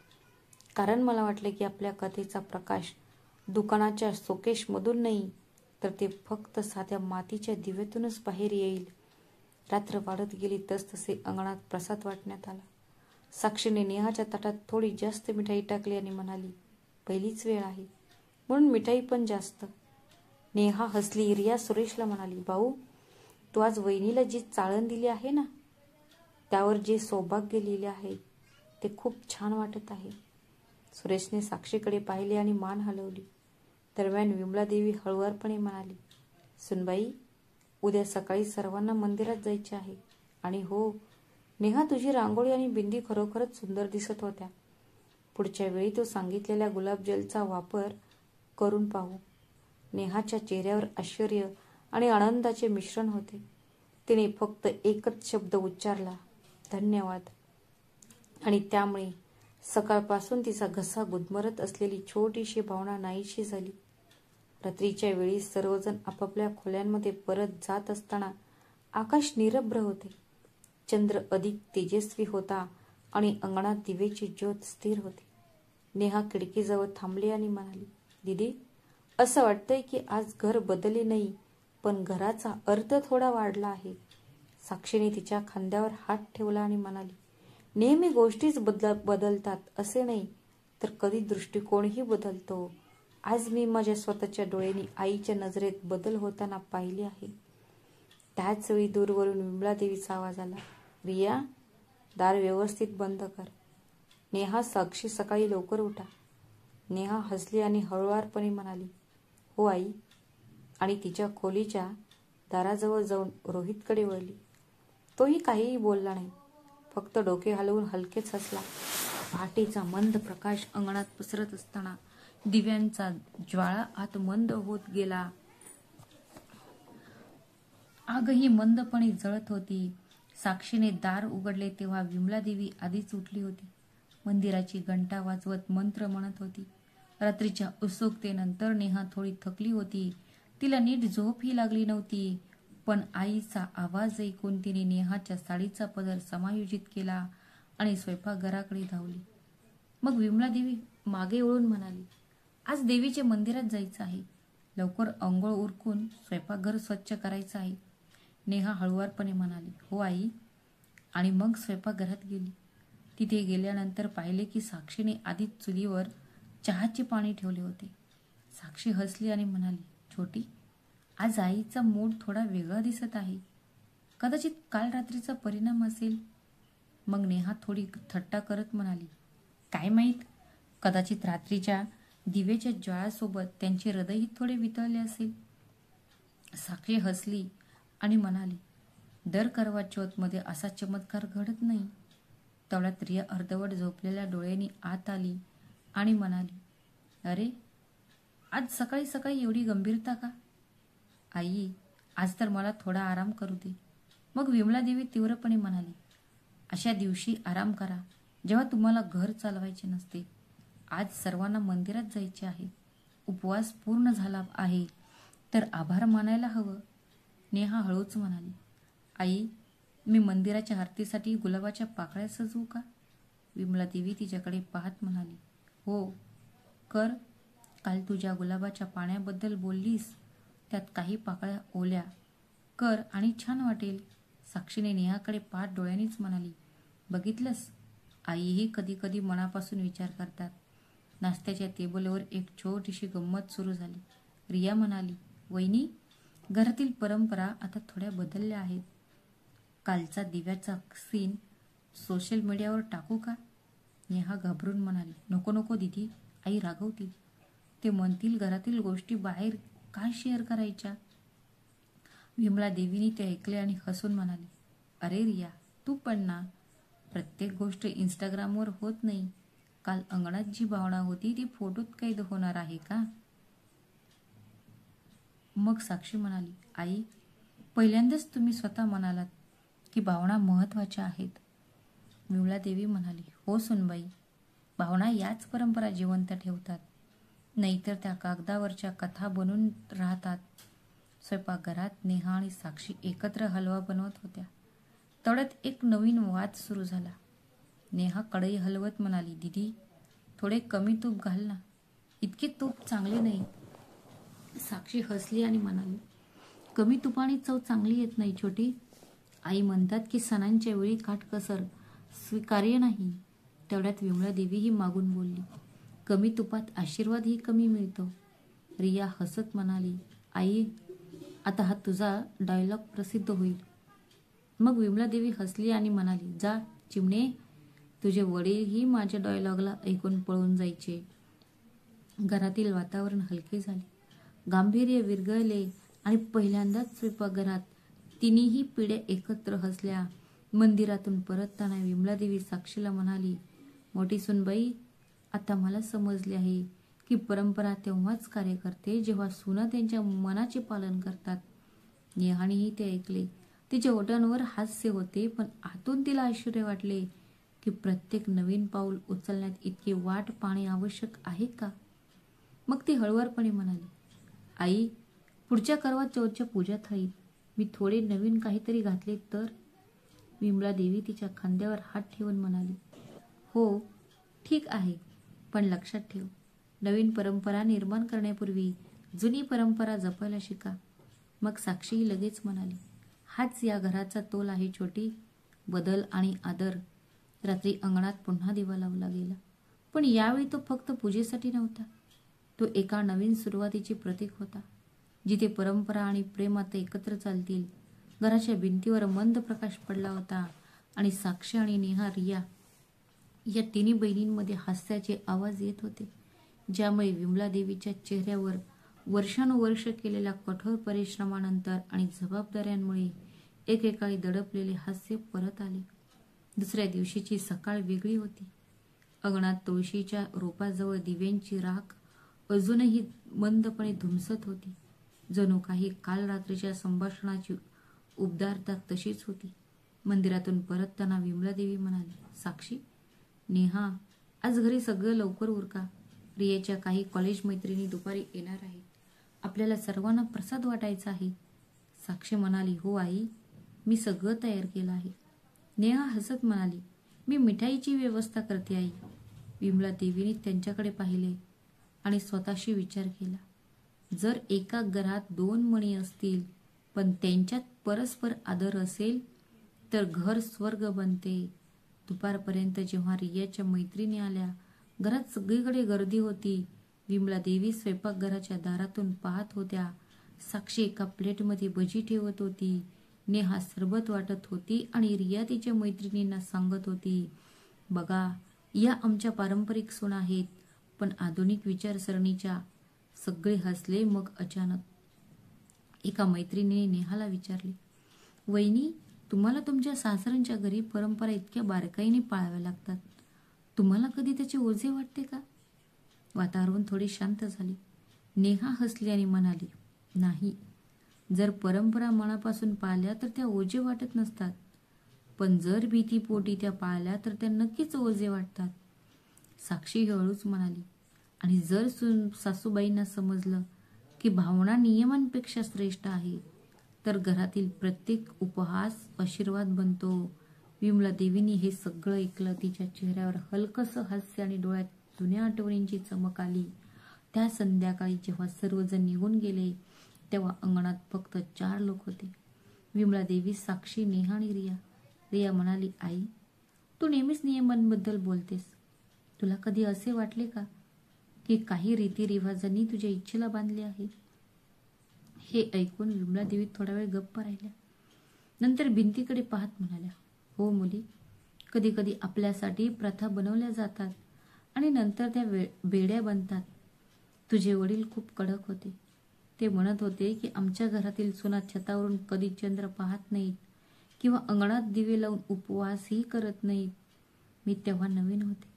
कारण मला वाटले की आपल्या कथेचा प्रकाश दुकानाच्या शोकेशमधून नाही, तर ते फक्त साध्या मातीच्या दिव्यातूनच बाहेर येईल. रात्र वाढत गेली तसतसे अंगणात प्रसाद वाटण्यात आला. साक्षीने नेहाच्या ताटात थोडी जास्त मिठाई टाकली आणि म्हणाली, पहिलीच वेळ आहे म्हणून मिठाई पण जास्त. नेहा हसली. रिया सुरेशला म्हणाली, भाऊ, तू आज वहिनीला जी चाळण दिली आहे ना, त्यावर जे सौभाग्य लिहिले आहे ते खूप छान वाटत आहे. सुरेशने साक्षीकडे पाहिले आणि मान हलवली. दरम्यान विमलादेवी हळुवारपणे म्हणाली, सुनबाई, उद्या सकाळी सर्वांना मंदिरात जायचे आहे. आणि हो नेहा, तुझी रांगोळी आणि बिंदी खरोखरच सुंदर दिसत होत्या. पुढच्या वेळी तो सांगितलेल्या गुलाबजलचा वापर करून पाहू. नेहाच्या चेहऱ्यावर आश्चर्य आणि आनंदाचे मिश्रण होते. तिने फक्त एकच शब्द उच्चारला, धन्यवाद. आणि त्यामुळे सकाळपासून तिचा घसा गुदमरत असलेली छोटीशी भावना नाहीशी झाली. रात्रीच्या वेळी सर्वजण आपापल्या खोल्यांमध्ये परत जात असताना आकाश निरभ्र होते. चंद्र अधिक तेजस्वी होता आणि अंगणात दिवेची ज्योत स्थिर होती. नेहा खिडकीजवळ थांबली आणि म्हणाली, दीदी, असं वाटतंय की आज घर बदलले नाही, पण घराचा अर्थ थोडा वाढला आहे. साक्षीने तिच्या खांद्यावर हात ठेवला आणि म्हणाली, नेहमी गोष्टीच बदलतात असे नाही, तर कधी दृष्टिकोनही बदलतो. आज मी माझ्या स्वतःच्या डोळ्यांनी आईच्या नजरेत बदल होताना पाहिले आहे. त्याच वेळी दूरवरून विमलादेवीचा आवाज आला, रिया, दार व्यवस्थित बंद कर. नेहा, साक्षी सकाळी लवकर उठा. नेहा हसली आणि हळुवारपणे म्हणाली, हो आई. आणि तिच्या खोलीच्या दाराजवळ जाऊन रोहितकडे वळली. तोही काहीही बोलला नाही, फक्त डोके हलवून हलकेच हसला. पहाटेचा मंद प्रकाश अंगणात पसरत असताना दिव्यांचा ज्वाळा आत मंद होत गेला. आगही मंदपणे जळत होती. साक्षीने दार उघडले तेव्हा विमलादेवी आधीच उठली होती. मंदिराची घंटा वाजवत मंत्र म्हणत होती. रात्रीच्या उत्सुकतेनंतर नेहा थोडी थकली होती. तिला नीट झोपही लागली नव्हती. पण आईचा आवाज ऐकून तिने नेहाच्या साडीचा पदर समायोजित केला आणि स्वयंपाकघराकडे धावली. मग विमलादेवी मागे वळून म्हणाली, आज देवीच्या मंदिरात जायचं आहे. लवकर अंघोळ उरकून स्वयंपाकघर स्वच्छ करायचं आहे. नेहा हळुवारपणे म्हणाली, हो आई. आणि मग स्वयंपाकघरात गेली. तिथे गेल्यानंतर पाहिले की साक्षीने आधीच चुलीवर चहाचे पाणी ठेवले होते. साक्षी हसली आणि म्हणाली, छोटी, आज आईचा मूड थोडा वेगळा दिसत आहे. कदाचित काल रात्रीचा परिणाम असेल. मग नेहा थोडी थट्टा करत म्हणाली, काय माहीत, कदाचित रात्रीच्या दिव्याच्या ज्वाळासोबत त्यांचे हृदयही थोडे वितळले असेल. साक्षी हसली आणि म्हणाली, दर करवा चौथमध्ये असा चमत्कार घडत नाही. तेवढ्यात रिया अर्धवट झोपलेल्या डोळ्यांनी आत आली आणि म्हणाली, अरे, आज सकाळी सकाळी एवढी गंभीरता का? आई, आज तर मला थोडा आराम करू दे. मग विमलादेवी तीव्रपणे म्हणाली, अशा दिवशी आराम करा जेव्हा तुम्हाला घर चालवायचे नसते. आज सर्वांना मंदिरात जायचे आहे. उपवास पूर्ण झाला आहे तर आभार मानायला हवं. नेहा हळूच म्हणाली, आई, मी मंदिराच्या आरतीसाठी गुलाबाच्या पाकळ्या सजवू का? विमलादेवी तिच्याकडे पाहत म्हणाली, हो कर. काल तू ज्या गुलाबाच्या पाण्याबद्दल बोललीस त्यात काही पाकळ्या ओल्या कर आणि छान वाटेल. साक्षीने नेहाकडे पाहत डोळ्यांनीच म्हणाली, बघितलंस, आईही कधी कधी मनापासून विचार करतात. नाश्त्याच्या टेबलवर एक छोटीशी गंमत सुरू झाली. रिया म्हणाली, वहिनी, घरातील परंपरा आता थोड्या बदलल्या आहेत. कालचा दिव्याचा सीन सोशल मीडियावर टाकू का? नेहा घाबरून म्हणाली, नको नको दीदी, आई रागवतील. ते म्हणतील घरातील गोष्टी बाहेर काय शेअर करायच्या. विमला देवीने ते ऐकले आणि हसून म्हणाली, अरे रिया, तू पण ना, प्रत्येक गोष्ट इंस्टाग्रामवर होत नाही. काल अंगणात जी भावना होती ती फोटोत कैद होणार आहे का? मग साक्षी म्हणाली, आई, पहिल्यांदाच तुम्ही स्वतः म्हणालात की भावना महत्वाच्या आहेत. विमला देवी म्हणाली, हो सुनबाई, भावना याच परंपरा जिवंत ठेवतात, नाहीतर त्या कागदावरच्या कथा बनून राहतात. स्वयंपाकघरात नेहा आणि साक्षी एकत्र हलवा बनवत होत्या. तेवढ्यात एक नवीन वाद सुरू झाला. नेहा कढई हलवत म्हणाली, दीदी, थोडे कमी तूप घाल ना, इतके तूप चांगले नाही. साक्षी हसली आणि म्हणाली, कमी तुपाने चव चांगली येत नाही छोटी. आई म्हणतात की सणांच्या वेळी काटकसर स्वीकार्य नाही. तेवढ्यात विमला देवी ही मागून बोलली, कमी तुपात आशीर्वादही कमी मिळतो. रिया हसत म्हणाली, आई, आता हा तुझा डायलॉग प्रसिद्ध होईल. मग विमला देवी हसली आणि म्हणाली, जा चिमणे, तुझे वडीलही माझ्या डायलॉगला ऐकून पळून जायचे. घरातील वातावरण हलके झाले, गांभीर्य विरघळले आणि पहिल्यांदाच स्वयंपाकघरात तिन्ही पिढ्या एकत्र हसल्या. मंदिरातून परतताना विमला देवी साक्षीला म्हणाली, मोठी सुनबाई, आता मला समजले आहे की परंपरा तेव्हाच कार्य करते जेव्हा सुना त्यांच्या मनाचे पालन करतात. नेहानेही ते ऐकले. तिच्या ओठांवर हास्य होते, पण आतून तिला आश्चर्य वाटले की प्रत्येक नवीन पाऊल उचलण्यात इतके वाट पाहणे आवश्यक आहे का? मग ती हळुवारपणे म्हणाली, आई, पुढच्या करवा चौथच्या पूजा थाळीत मी थोडे नवीन काहीतरी घातले तर? विमला देवी तिच्या खांद्यावर हात ठेवून म्हणाली, हो ठीक आहे, पण लक्षात ठेव, नवीन परंपरा निर्माण करण्यापूर्वी जुनी परंपरा जपायला शिका. मग साक्षी लगेच म्हणाली, हाच या घराचा तोल आहे छोटी, बदल आणि आदर. रात्री अंगणात पुन्हा दिवा लावला गेला, पण यावेळी तो फक्त पूजेसाठी नव्हता. तो एका नवीन सुरुवातीचे प्रतीक होता, जिथे परंपरा आणि प्रेम आता एकत्र चालतील. घराच्या भिंतीवर मंद प्रकाश पडला होता आणि साक्षी आणि नेहा, रिया या तिन्ही बहिणींमध्ये हास्याचे आवाज येत होते, ज्यामुळे विमला देवीच्या चेहऱ्यावर वर्षानुवर्ष केलेल्या कठोर परिश्रमानंतर आणि जबाबदाऱ्यांमुळे एकेकाळी दडपलेले हास्य परत आले. दुसऱ्या दिवशीची सकाळ वेगळी होती. अंगणात तुळशीच्या रोपाजवळ दिव्यांची राख अजूनही मंदपणे धुमसत होती, जणू काही काल रात्रीच्या संभाषणाची उबदारता तशीच होती. मंदिरातून परतताना विमला देवी म्हणाली, साक्षी, नेहा, आज घरी सगळं लवकर उरका. रियाच्या काही कॉलेज मैत्रिणी दुपारी येणार आहेत. आपल्याला सर्वांना प्रसाद वाटायचा आहे. साक्षी म्हणाली, हो आई, मी सगळं तयार केलं आहे. नेहा हसत म्हणाली, मी मिठाईची व्यवस्था करते आई. विमला देवीने त्यांच्याकडे पाहिले आणि स्वतःशी विचार केला, जर एका घरात दोन मणी असतील पण त्यांच्यात परस्पर आदर असेल तर घर स्वर्ग बनते. दुपारपर्यंत जेव्हा रियाच्या मैत्रिणी आल्या, घरात सगळीकडे गर्दी होती. विमला देवी स्वयंपाकघराच्या दारातून पाहत होत्या. साक्षी एका प्लेटमध्ये भजी ठेवत होती, नेहा सरबत वाटत होती आणि रिया तिच्या मैत्रिणींना सांगत होती, बघा, या आमच्या पारंपरिक सुना आहेत, पण आधुनिक विचारसरणीच्या. सगळे हसले. मग अचानक एका मैत्रिणीने नेहाला विचारले, वहिनी, तुम्हाला तुमच्या सासऱ्यांच्या घरी परंपरा इतक्या बारकाईने पाळाव्या लागतात, तुम्हाला कधी त्याचे ओझे वाटते का? वातावरण थोडे शांत झाले. नेहा हसली आणि म्हणाली, नाही, जर परंपरा मनापासून पाळल्या तर त्या ओझे वाटत नसतात, पण जर भीतीपोटी त्या पाळल्या तर त्या नक्कीच ओझे वाटतात. साक्षी हळूच म्हणाली, आणि जर सासूबाईंना समजलं की भावना नियमांपेक्षा श्रेष्ठ आहे तर घरातील प्रत्येक उपहास आशीर्वाद बनतो. विमला देवीनी हे सगळं ऐकलं. तिच्या चेहऱ्यावर हलकसं हास्य आणि डोळ्यात जुन्या आठवणींची चमक आली. त्या संध्याकाळी जेव्हा सर्वजण निघून गेले तेव्हा अंगणात फक्त 4 लोक होते, विमला देवी, साक्षी, नेहा आणि रिया. रिया म्हणाली, आई, तू नेहमीच नियमांबद्दल बोलतेस, तुला कधी असे वाटले का की काही रीतिरिवाजांनी तुझ्या इच्छेला बांधले आहे? हे ऐकून विमलादेवी थोडा वेळ गप्प राहिल्या. नंतर भिंतीकडे पाहत म्हणाल्या, हो मुली, कधी कधी आपल्यासाठी प्रथा बनवल्या जातात आणि नंतर त्या बेड्या बनतात. तुझे वडील खूप कडक होते. ते म्हणत होते की आमच्या घरातील सुना छतावरून कधी चंद्र पाहत नाहीत किंवा अंगणात दिवे लावून उपवासही करत नाहीत. मी तेव्हा नवीन होते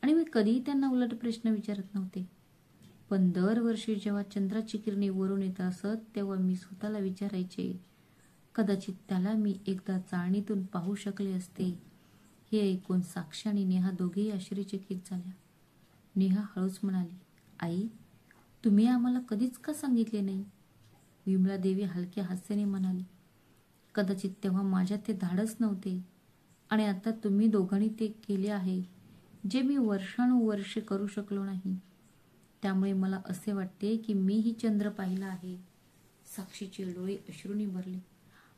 आणि मी कधीही त्यांना उलट प्रश्न विचारत नव्हते. पण दरवर्षी जेव्हा चंद्राची किरणे वरून येत असत तेव्हा मी स्वतःला विचारायचे, कदाचित त्याला मी एकदा चाळणीतून पाहू शकले असते. हे ऐकून साक्षी आणि नेहा दोघेही आश्चर्यचकित झाल्या. नेहा हळूच म्हणाली, आई, तुम्ही आम्हाला कधीच का सांगितले नाही? विमलादेवी हलक्या हास्याने म्हणाली, कदाचित तेव्हा माझ्यात ते धाडस नव्हते आणि आता तुम्ही दोघांनी ते केले आहे जे मी वर्षानुवर्षे करू शकलो नाही. त्यामुळे मला असे वाटते की मीही चंद्र पाहिला आहे. साक्षीचे डोळे अश्रूंनी भरले.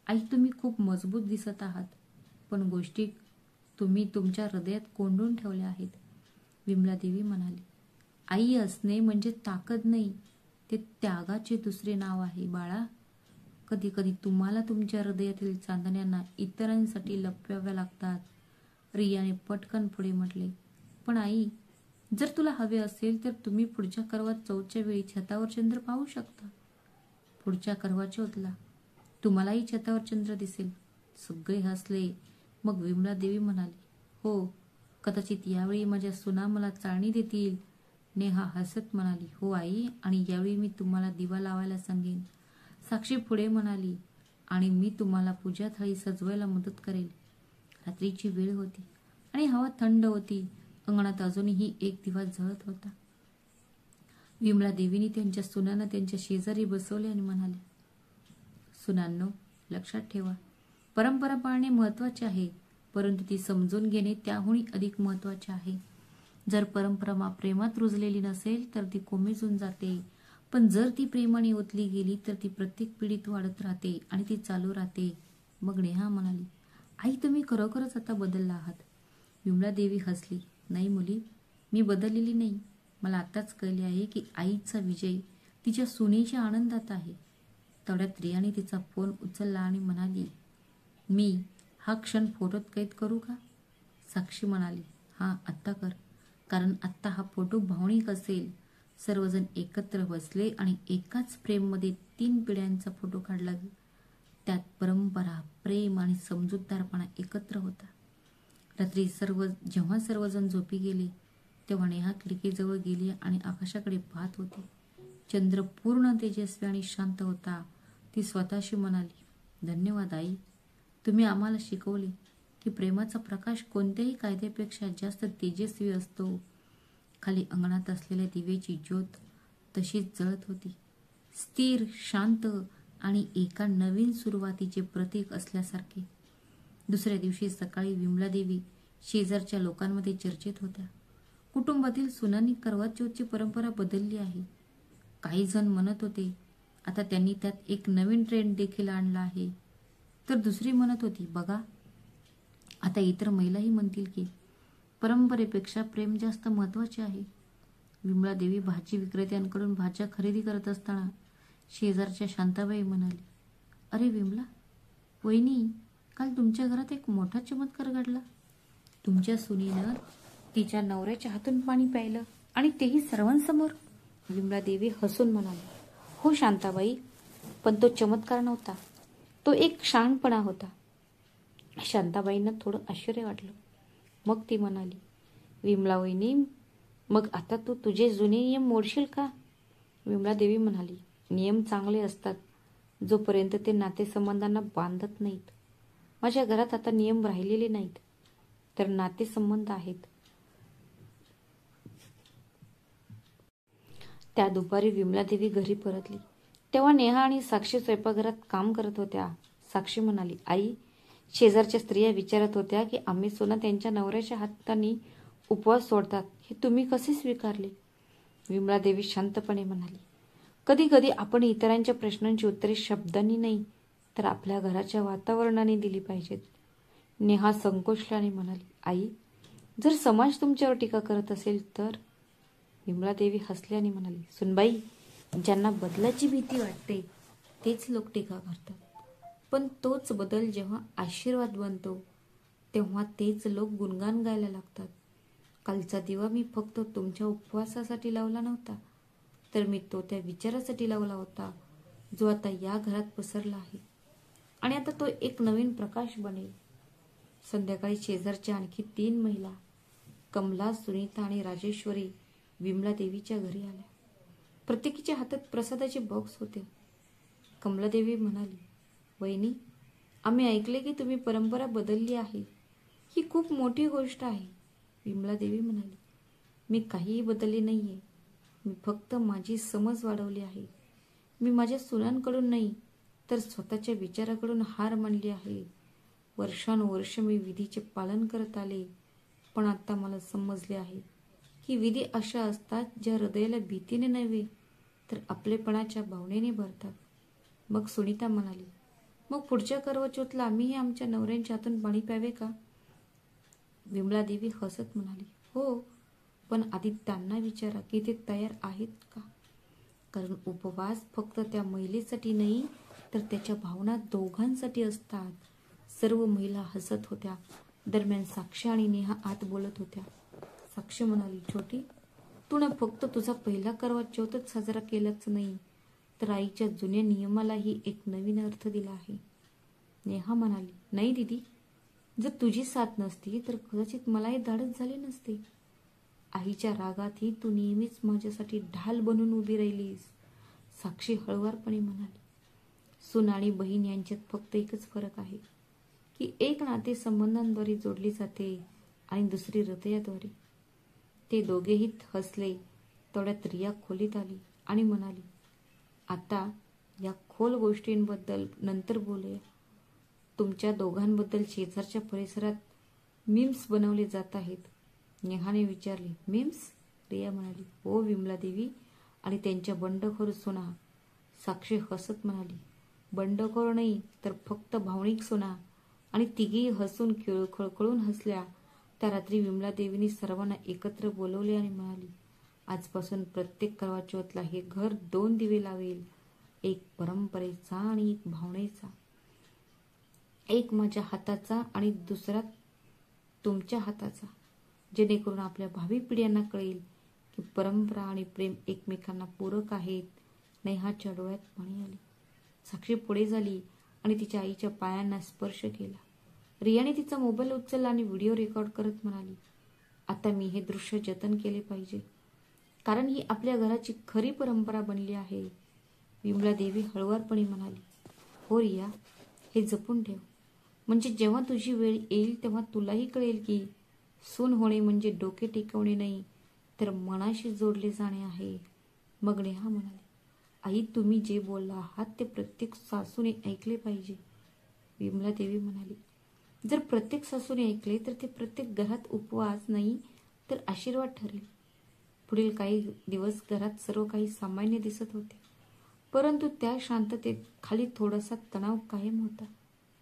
आई, तुम्ही खूप मजबूत दिसत आहात, पण गोष्टी तुम्ही तुमच्या हृदयात कोंडून ठेवल्या आहेत. विमलादेवी म्हणाली, आई असणे म्हणजे ताकद नाही, ते त्यागाचे दुसरे नाव आहे बाळा. कधी कधी तुम्हाला तुमच्या हृदयातील चांदण्यांना इतरांसाठी लपवाव्या लागतात. रियाने पटकन पुढे म्हटले, पण आई, जर तुला हवे असेल तर तुम्ही पुढच्या करवा चौथच्या वेळी छतावर चंद्र पाहू शकता. पुढच्या करवा चौथला तुम्हालाही छतावर चंद्र दिसेल. सगळे हसले. मग विमलादेवी म्हणाली, हो, कदाचित यावेळी माझ्या सुना मला चाळणी देतील. नेहा हसत म्हणाली, हो आई, आणि यावेळी मी तुम्हाला दिवा लावायला सांगेन. साक्षी पुढे म्हणाली, आणि मी तुम्हाला पूजा थाळी सजवायला मदत करेल. रात्रीची वेळ होती आणि हवा थंड होती. अंगणात अजूनही एक दिवा जळत होता. विमलादेवीने त्यांच्या सुनांना त्यांच्या शेजारी बसवले आणि म्हणाले, सुनांनो, लक्षात ठेवा, परंपरा पाळणे महत्वाचे आहे, परंतु ती समजून घेणे त्याहूनही अधिक महत्वाचे आहे. जर परंपरा प्रेमात रुजलेली नसेल तर ती कोमेजून जाते, पण जर ती प्रेमाने ओतली गेली तर ती प्रत्येक पिढीत वाढत राहते आणि ती चालू राहते. मग नेहा म्हणाली, आई, तुम्ही खरोखरच आता बदलला आहात. विमलादेवी हसली, नाही मुली, मी बदललेली नाही. मला आताच कळले आहे की आईचा विजय तिच्या सुनेच्या आनंदात आहे. तेवढ्यात रियाने तिचा फोन उचलला आणि म्हणाली, मी हा क्षण फोटोत कैद करू का? साक्षी म्हणाली, हा, आत्ता कर, कारण आत्ता हा फोटो भावनिक असेल. सर्वजण एकत्र बसले आणि एकाच फ्रेममध्ये 3 पिढ्यांचा फोटो काढला. त्यात परंपरा, प्रेम आणि समजूतदारपणा एकत्र होता. रात्री जेव्हा सर्वजण झोपी गेले तेव्हा नेहा खिडकीजवळ गेली आणि आकाशाकडे पाहत होती. चंद्र पूर्ण तेजस्वी आणि शांत होता. ती स्वतःशी म्हणाली, धन्यवाद आई, तुम्ही आम्हाला शिकवले की प्रेमाचा प्रकाश कोणत्याही कायद्यापेक्षा जास्त तेजस्वी असतो. खाली अंगणात असलेल्या दिव्याची ज्योत तशीच जळत होती, स्थिर, शांत आणि एका नवीन सुरुवातीचे प्रतीक असल्यासारखे. दुसऱ्या दिवशी सकाळी विमलादेवी शेजारच्या लोकांमध्ये चर्चेत होत्या. कुटुंबातील सुनांनी करवा चौथची परंपरा बदलली आहे. काही जण म्हणत होते आता त्यांनी त्यात एक नवीन ट्रेंड देखील आणला आहे, तर दुसरी म्हणत होती, बघा, आता इतर महिलाही म्हणतील की परंपरेपेक्षा प्रेम जास्त महत्वाचे आहे. विमलादेवी भाजी विक्रेत्यांकडून भाज्या खरेदी करत असताना शेजारच्या शांताबाई म्हणाली, अरे विमला वहिनी, काल तुमच्या घरात एक मोठा चमत्कार घडला. तुमच्या सुनीनं तिच्या नवऱ्याच्या हातून पाणी प्यायलं आणि तेही सर्वांसमोर. विमलादेवी हसून म्हणाली, हो शांताबाई, पण तो चमत्कार नव्हता, तो एक शहाणपणा होता. शांताबाईंना थोडं आश्चर्य वाटलं. मग ती म्हणाली, विमला वहिनी, मग आता तू तुझे जुने नियम मोडशील का? विमलादेवी म्हणाली, नियम चांगले असतात जोपर्यंत ते नातेसंबंधांना बांधत नाहीत. माझ्या घरात आता नियम राहिलेले नाहीत, तर नातेसंबंध आहेत. त्या दुपारी विमलादेवी घरी परतली तेव्हा नेहा आणि साक्षी स्वयंपाकघरात काम करत होत्या. साक्षी म्हणाली, आई, शेजारच्या स्त्रिया विचारत होत्या की आम्ही सुना त्यांच्या नवऱ्याच्या हाताने उपवास सोडतात, हे तुम्ही कसे स्वीकारले? विमलादेवी शांतपणे म्हणाली, कधी कधी आपण इतरांच्या प्रश्नांची उत्तरे शब्दांनी नाही तर आपल्या घराच्या वातावरणाने दिली पाहिजेत. नेहा संकोचल्याने म्हणाली, आई, जर समाज तुमच्यावर टीका करत असेल तर? विमलादेवी हसल्या आणि म्हणाली, सुनबाई, ज्यांना बदलाची भीती वाटते तेच लोक टीका करतात, पण तोच बदल जेव्हा आशीर्वाद बनतो तेव्हा तेच लोक गुणगान गायला लागतात. कालचा दिवा मी फक्त तुमच्या उपवासासाठी लावला नव्हता, तर मी तो त्या विचारासाठी लावला होता जो आता या घरात पसरला आहे, आणि आता तो एक नवीन प्रकाश बनेल. संध्याकाळी शेजारच्या आणखी 3 महिला, कमला, सुनीता आणि राजेश्वरी, विमलादेवीच्या घरी आल्या. प्रत्येकीच्या हातात प्रसादाचे बॉक्स होते. कमलादेवी म्हणाली, वहिनी, आम्ही ऐकले की तुम्ही परंपरा बदलली आहे. ही खूप मोठी गोष्ट आहे. विमलादेवी म्हणाली, मी काहीही बदलले नाहीये. मी फक्त माझी समज वाढवली आहे. मी माझ्या सुनांकडून नाही तर स्वतःच्या विचाराकडून हार मानली आहे. वर्षानुवर्ष मी विधीचे पालन करत आले, पण आता मला समजले आहे की विधी अशा असतात ज्या हृदयाला भीतीने नव्हे तर आपलेपणाच्या भावनेने भरतात. मग सुनीता म्हणाली, मग पुढच्या करवचौथला आम्हीही आमच्या नवऱ्यांच्या हातून पाणी प्यावे का? विमलादेवी हसत म्हणाली, हो, पण आधी त्यांना विचारा की ते तयार आहेत का. कारण उपवास फक्त त्या महिलेसाठी नाही तर त्याच्या भावना दोघांसाठी असतात. सर्व महिला हसत होत्या. दरम्यान साक्षी आणि नेहा आत बोलत होत्या. साक्षी म्हणाली, छोटी, तू ना फक्त तुझा पहिला करवा चौथच साजरा केलाच नाही तर आईच्या जुन्या नियमालाही एक नवीन अर्थ दिला आहे. नेहा म्हणाली, नाही दीदी, जर तुझी साथ नसती तर कदाचित मलाही धाडस झाले नसते. आईच्या रागातही तू नेहमीच माझ्यासाठी ढाल बनून उभी राहिलीस. साक्षी हळुवारपणे म्हणाली, सून आणि बहीण यांच्यात फक्त एकच फरक आहे की एक नाते संबंधांद्वारे जोडले जाते आणि दुसरी हृदयाद्वारे. ते दोघेही हसले. तेवढ्यात रिया खोलीत आली आणि म्हणाली, आता या खोल गोष्टींबद्दल नंतर बोलूया. तुमच्या दोघांबद्दल शेजारच्या परिसरात मीम्स बनवले जात आहेत. नेहाने विचारले, मीम्स? रिया म्हणाली, हो विमलादेवी, आणि त्यांच्या बंडखोर सुना. साक्षी हसत म्हणाली, बंडखोर नाही तर फक्त भावनिक सुना. आणि तिघी हसून खळखळून हसल्या. त्या रात्री विमलादेवीने सर्वांना एकत्र बोलवले आणि म्हणाली, आजपासून प्रत्येक करवा चौथला हे घर 2 दिवे लावेल, एक परंपरेचा आणि एक भावनेचा. एक माझ्या हाताचा आणि दुसरा तुमच्या हाताचा, जेणेकरून आपल्या भावी पिढ्यांना कळेल की परंपरा आणि प्रेम एकमेकांना पूरक आहेत. नेहाच्या डोळ्यात पाणी आले. साक्षी पुढे झाली आणि तिच्या आईच्या पायांना स्पर्श केला. रियाने तिचा मोबाईल उचलला आणि व्हिडिओ रेकॉर्ड करत म्हणाली, आता मी हे दृश्य जतन केले पाहिजे, कारण ही आपल्या घराची खरी परंपरा बनली आहे. विमलादेवी हळुवारपणे म्हणाली, हो रिया, हे जपून ठेव. म्हणजे जेव्हा तुझी वेळ येईल तेव्हा तुलाही कळेल की सून होणे म्हणजे डोके टेकवणे नाही तर मनाशी जोडले जाणे आहे. मग नेहा म्हणाली, आई, तुम्ही जे बोलला आहात ते प्रत्येक सासूने ऐकले पाहिजे. विमलादेवी म्हणाली, जर प्रत्येक सासूने ऐकले तर ते प्रत्येक घरात उपवास नाही तर आशीर्वाद ठरेल. पुढील काही दिवस घरात सर्व काही सामान्य दिसत होते, परंतु त्या शांततेत खाली थोडासा तणाव कायम होता.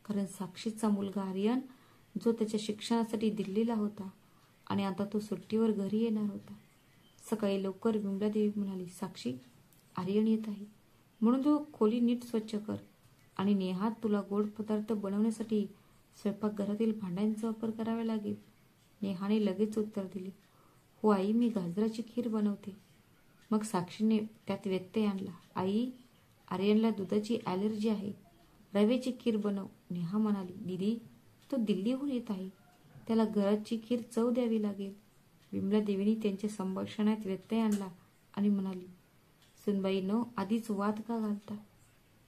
कारण साक्षीचा मुलगा आर्यन, जो त्याच्या शिक्षणासाठी दिल्लीला होता आणि आता तो सुट्टीवर घरी येणार होता. सकाळी लवकर विमलादेवी म्हणाली, साक्षी, आर्यन येत आहे, म्हणून तू खोली नीट स्वच्छ कर. आणि नेहा, तुला गोड पदार्थ बनवण्यासाठी स्वयंपाकघरातील भांड्यांचा वापर करावा लागेल. नेहाने लगेच उत्तर दिले, हो आई, मी गाजराची खीर बनवते. मग साक्षीने त्यात व्यत्यय आणला, आई, आर्यनला दुधाची ॲलर्जी आहे, रव्याची खीर बनव. नेहा म्हणाली, दीदी, तो दिल्लीहून येत आहे, त्याला घराची खीर चव द्यावी लागेल. विमलादेवीने त्यांच्या संभाषणात व्यत्यय आणला आणि म्हणाली, सुनबाईंनो, आधीच वाद का घालता?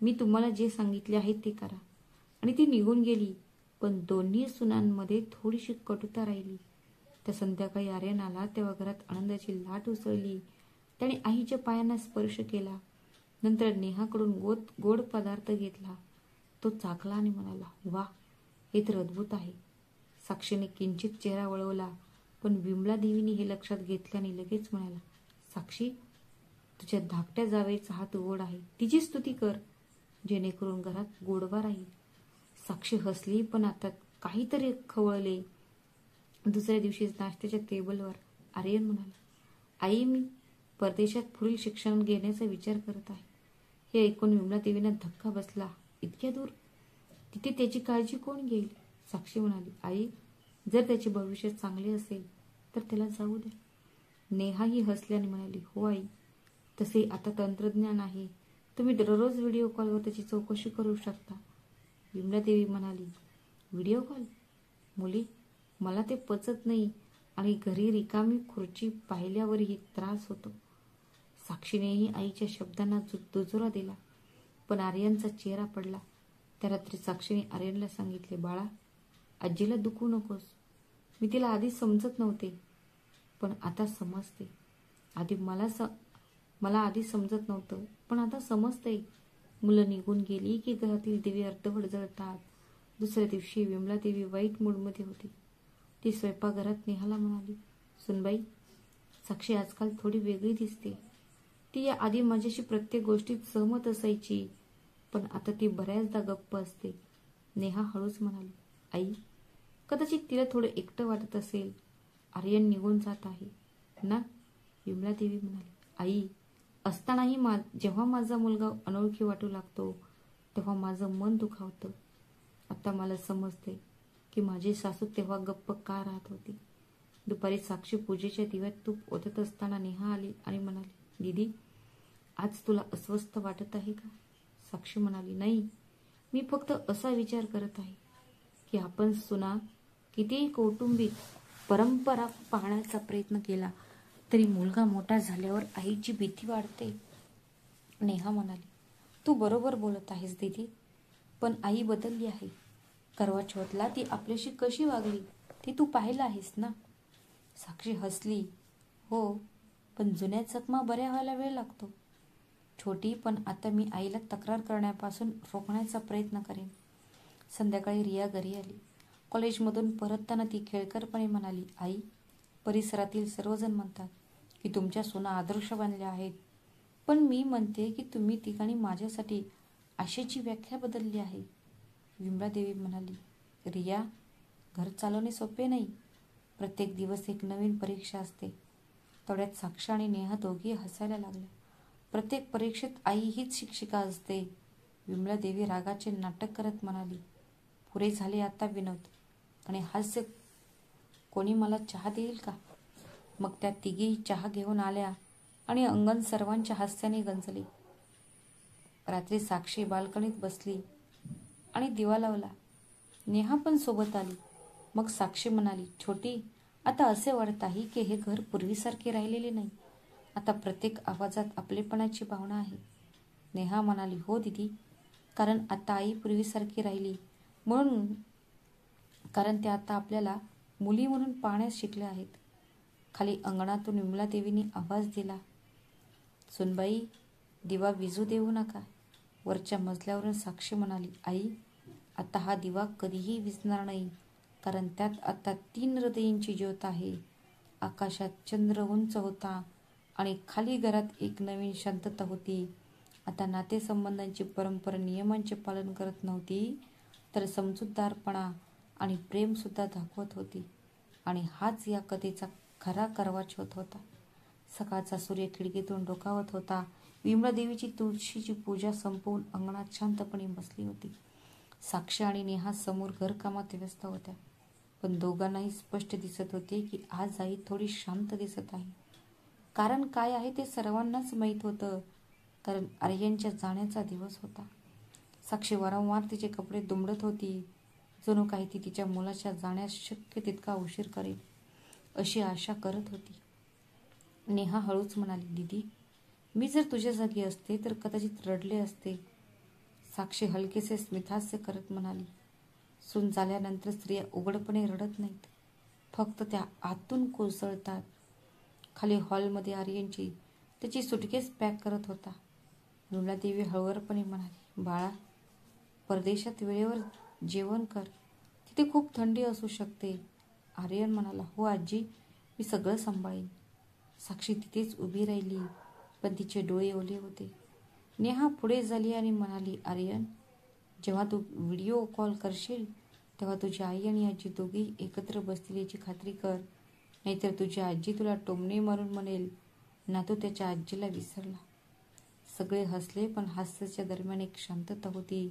मी तुम्हाला जे सांगितले आहे ते करा. आणि ती निघून गेली. पण दोन्ही सुनांमध्ये थोडीशी कटुता राहिली. त्या संध्याकाळी आर्यन आला तेव्हा घरात आनंदाची लाट उसळली. त्याने आईच्या पायांना स्पर्श केला. नंतर नेहाकडून गोड पदार्थ घेतला. तो चाखला आणि म्हणाला, वा, हे तर अद्भुत आहे. साक्षीने किंचित चेहरा वळवला, पण विमलादेवीने हे लक्षात घेतल्याने लगेच म्हणाला, साक्षी, तुझ्या धाकट्या जावेचा हात गोड आहे, तिची स्तुती कर, जेणेकरून घरात गोडवा राहील. साक्षी हसली, पण आता काहीतरी खवळले. दुसऱ्या दिवशी नाश्त्याच्या टेबलवर आर्यन म्हणाला, आई, मी परदेशात पुढील शिक्षण घेण्याचा विचार करत आहे. हे ऐकून विमलादेवींना धक्का बसला. इतक्या दूर? तिथे त्याची काळजी कोण घेईल? साक्षी म्हणाली, आई, जर त्याचे भविष्य चांगले असेल तर त्याला जाऊ दे. नेहाही हसल्याने म्हणाली, हो आई, तसे आता तंत्रज्ञान आहे. तुम्ही दररोज व्हिडिओ कॉलवर त्याची चौकशी करू शकता. विमलादेवी म्हणाली, व्हिडिओ कॉल? मुली, मला ते पचत नाही आणि घरी रिकामी खुर्ची पाहिल्यावरही त्रास होतो. साक्षीनेही आईच्या शब्दांना दुजोरा दिला. पण आर्यनचा चेहरा पडला. त्या रात्री साक्षीने आर्यनला सांगितले, बाळा, आजीला दुखवू नकोस. मी तिला आधी समजत नव्हते, पण आता समजते. मला आधी समजत नव्हतं, पण आता समजतंय. मुलं निघून गेली की घरातील दिवे अर्धवट जळतात. दुसऱ्या दिवशी विमलादेवी वाईट मूडमध्ये होती. ती स्वयंपाकघरात नेहाला म्हणाली, सुनबाई, साक्षी आजकाल थोडी वेगळी दिसते. ती या आधी माझ्याशी प्रत्येक गोष्टीत सहमत असायची, पण आता ती बऱ्याचदा गप्प असते. नेहा हळूच म्हणाली, आई, कदाचित तिला थोडं एकटं वाटत असेल. आर्यन निघून जात आहे ना? विमलादेवी म्हणाली, आई, असतानाही जेव्हा माझा मुलगा अनोळखी वाटू लागतो तेव्हा माझं मन दुखावतं. आता मला समजते की माझी सासू तेव्हा गप्प का राहत होती. दुपारी साक्षी पूजेच्या दिव्यात तूप ओतत असताना नेहा आली आणि म्हणाली, दीदी, आज तुला अस्वस्थ वाटत आहे का? साक्षी म्हणाली, नाही, मी फक्त असा विचार करत आहे की आपण सुना कितीही कौटुंबिक परंपरा पाहण्याचा प्रयत्न केला तरी मुलगा मोठा झाल्यावर आईची भीती वाढते. नेहा म्हणाली, तू बरोबर बोलत आहेस दीदी, पण आई बदलली आहे. करवा चौथला ती आपल्याशी कशी वागली ती तू पाहिलं आहेस ना? साक्षी हसली, हो, पण जुन्या जखमा बऱ्या व्हायला वेळ लागतो. छोटी, पण आता मी आईला तक्रार करण्यापासून रोखण्याचा प्रयत्न करेन. संध्याकाळी रिया घरी आली. कॉलेजमधून परतताना ती खेळकरपणे म्हणाली, आई, परिसरातील सर्वजण म्हणतात की तुमच्या सुना आदर्श बनल्या आहेत, पण मी म्हणते की तुम्ही तिघांनी माझ्यासाठी आशेची व्याख्या बदलली आहे. विमलादेवी म्हणाली, रिया, घर चालवणे सोपे नाही. प्रत्येक दिवस एक नवीन परीक्षा असते. तेवढ्यात साक्षी आणि नेहा दोघी हसायला लागल्या. प्रत्येक परीक्षेत आई हीच शिक्षिका असते. विमलादेवी रागाचे नाटक करत म्हणाली, पुरे झाले आता विनोद आणि हास्य. कोणी मला चहा देईल का? मग त्या तिघी चहा घेऊन आल्या आणि अंगण सर्वांच्या हास्याने गंजले. रात्री साक्षी बाल्कनीत बसली आणि दिवा लावला. नेहा पण सोबत आली. मग साक्षी म्हणाली, छोटी, आता असे वाटत आहे की हे घर पूर्वीसारखे राहिलेले नाही. आता प्रत्येक आवाजात आपलेपणाची भावना आहे. नेहा म्हणाली, हो दीदी, कारण आता आई पूर्वीसारखी राहिली म्हणून, कारण त्या आता आपल्याला मुली म्हणून पाहण्यास शिकल्या आहेत. खाली अंगणातून विमलादेवींनी आवाज दिला, सुनबाई, दिवा विझू देऊ नका. वरच्या मजल्यावरून साक्षी म्हणाली, आई, आता हा दिवा कधीही विझणार नाही, कारण त्यात आता 3 हृदयांची ज्योत आहे. आकाशात चंद्र उंच होता आणि खाली घरात एक नवीन शांतता होती. आता नातेसंबंधांची परंपरा नियमांचे पालन करत नव्हती, तर समजूतदारपणा आणि प्रेमसुद्धा दाखवत होती. आणि हाच या कथेचा खरा करवा चौथ होता. सकाळचा सूर्य खिडकीतून डोकावत होता. विमलादेवीची तुळशीची पूजा संपवून अंगणात शांतपणे बसली होती. साक्षी आणि नेहा समोर घरकामात व्यस्त होत्या, पण दोघांनाही स्पष्ट दिसत होते की आज आई थोडी शांत दिसत आहे. कारण काय आहे ते सर्वांनाच माहीत होतं, कारण आर्यनच्या जाण्याचा दिवस होता. साक्षी वारंवार तिचे कपडे दुमडत होती, जणू काही ती तिच्या मुलाच्या जाण्यास शक्य तितका उशीर करेल अशी आशा करत होती. नेहा हळूच म्हणाली, दीदी, मी जर तुझ्या जागी असते तर कदाचित रडले असते. साक्षी हलकेसे स्मितहास्य करत म्हणाली, सून झाल्यानंतर स्त्रिया उघडपणे रडत नाहीत, फक्त त्या आतून कोसळतात. खाली हॉलमध्ये आर्यनची त्याची सुटकेस पॅक करत होता. विमलादेवी हळुवारपणे म्हणाली, बाळा, परदेशात वेळेवर जेवण कर. तिथे खूप थंडी असू शकते. आर्यन म्हणाला, हो आजी, मी सगळं सांभाळीन. साक्षी तिथेच उभी राहिली, पण तिचे डोळे ओले होते. नेहा पुढे झाली आणि म्हणाली, आर्यन, जेव्हा तू व्हिडिओ कॉल करशील तेव्हा तुझी आई आणि आजी दोघी एकत्र बसतील याची खात्री कर, नाहीतर तुझी आजी तुला टोमणे मारून म्हणेल, नातू त्याच्या आजीला विसरला. सगळे हसले, पण हास्याच्या दरम्यान एक शांतता होती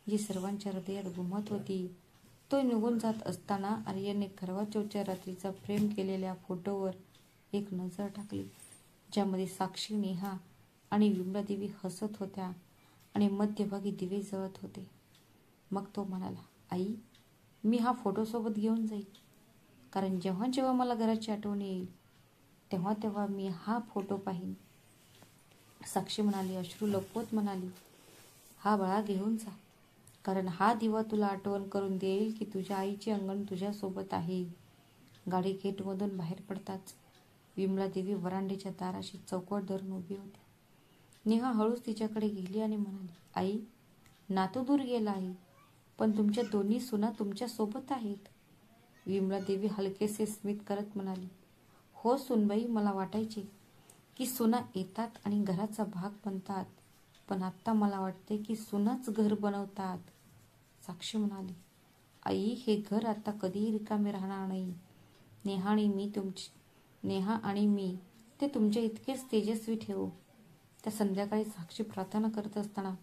जी सर्वांच्या हृदयात घुमत होती. तो निघून जात असताना आर्यनने करवा चौथच्या रात्रीचा फ्रेम केलेल्या फोटोवर एक नजर टाकली, ज्यामध्ये साक्षी, नेहा आणि विमलादेवी हसत होत्या आणि मध्यभागी दिवे जळत होते. मग तो म्हणाला, आई, मी हा फोटो सोबत घेऊन जाईल, कारण जेव्हा जेव्हा मला घराची आठवण येईल तेव्हा तेव्हा मी हा फोटो पाहीन. साक्षी म्हणाली, अश्रू लपवत म्हणाली, हा बाळा, घेऊन जा, कारण हा दिवा तुला आठवण करून देईल की तुझ्या आईचे अंगण तुझ्यासोबत आहे. गाडी गेटमधून बाहेर पडताच विमलादेवी वरांड्याच्या दाराशी चौकट धरून उभी होती. नेहा हळूच तिच्याकडे गेली आणि म्हणाली, आई, नातू दूर गेला आहे, पण तुमच्या दोन्ही सुना तुमच्या सोबत आहेत. विमलादेवी हलकेसे स्मित करत म्हणाली, हो सुनबाई, मला वाटायचे की सुना येतात आणि घराचा भाग बनतात, पण आत्ता मला वाटते की सुनाच घर बनवतात. साक्षी म्हणाली, आई, हे घर आता कधीही रिकामे राहणार नाही. नेहा आणि मी ते तुमच्या इतकेच तेजस्वी ठेवू. त्या संध्याकाळी साक्षी प्रार्थना करत असताना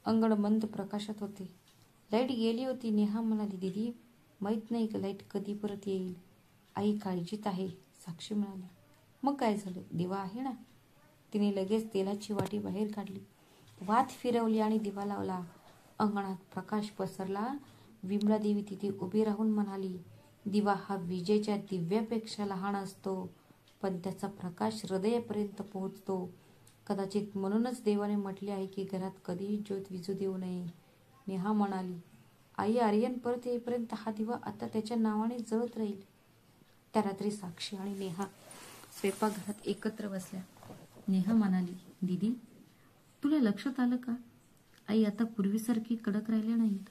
अंगण मंद प्रकाशात होते. लाईट गेली होती. नेहा म्हणाली, दीदी, माहीत नाही लाईट कधी परत येईल. आई काळजीत आहे. साक्षी म्हणाली, मग काय झालं, दिवा आहे ना. तिने लगेच तेलाची वाटी बाहेर काढली, वात फिरवली आणि दिवा लावला. अंगणात प्रकाश पसरला. विमलादेवी तिथे उभी राहून म्हणाली, दिवा हा विजेच्या दिव्यापेक्षा लहान असतो, पण त्याचा प्रकाश हृदयापर्यंत पोहोचतो. कदाचित म्हणूनच देवाने म्हटले आहे की घरात कधीही ज्योत विझू देऊ नये. नेहा म्हणाली, आई, आर्यन परत येईपर्यंत हा दिवा आता त्याच्या नावाने जळत राहील. त्या रात्री साक्षी आणि नेहा स्वयंपाकघरात एकत्र बसल्या. नेहा म्हणाली, दीदी, तुला लक्षात आलं का, आई आता पूर्वीसारखी कडक राहिल्या नाहीत.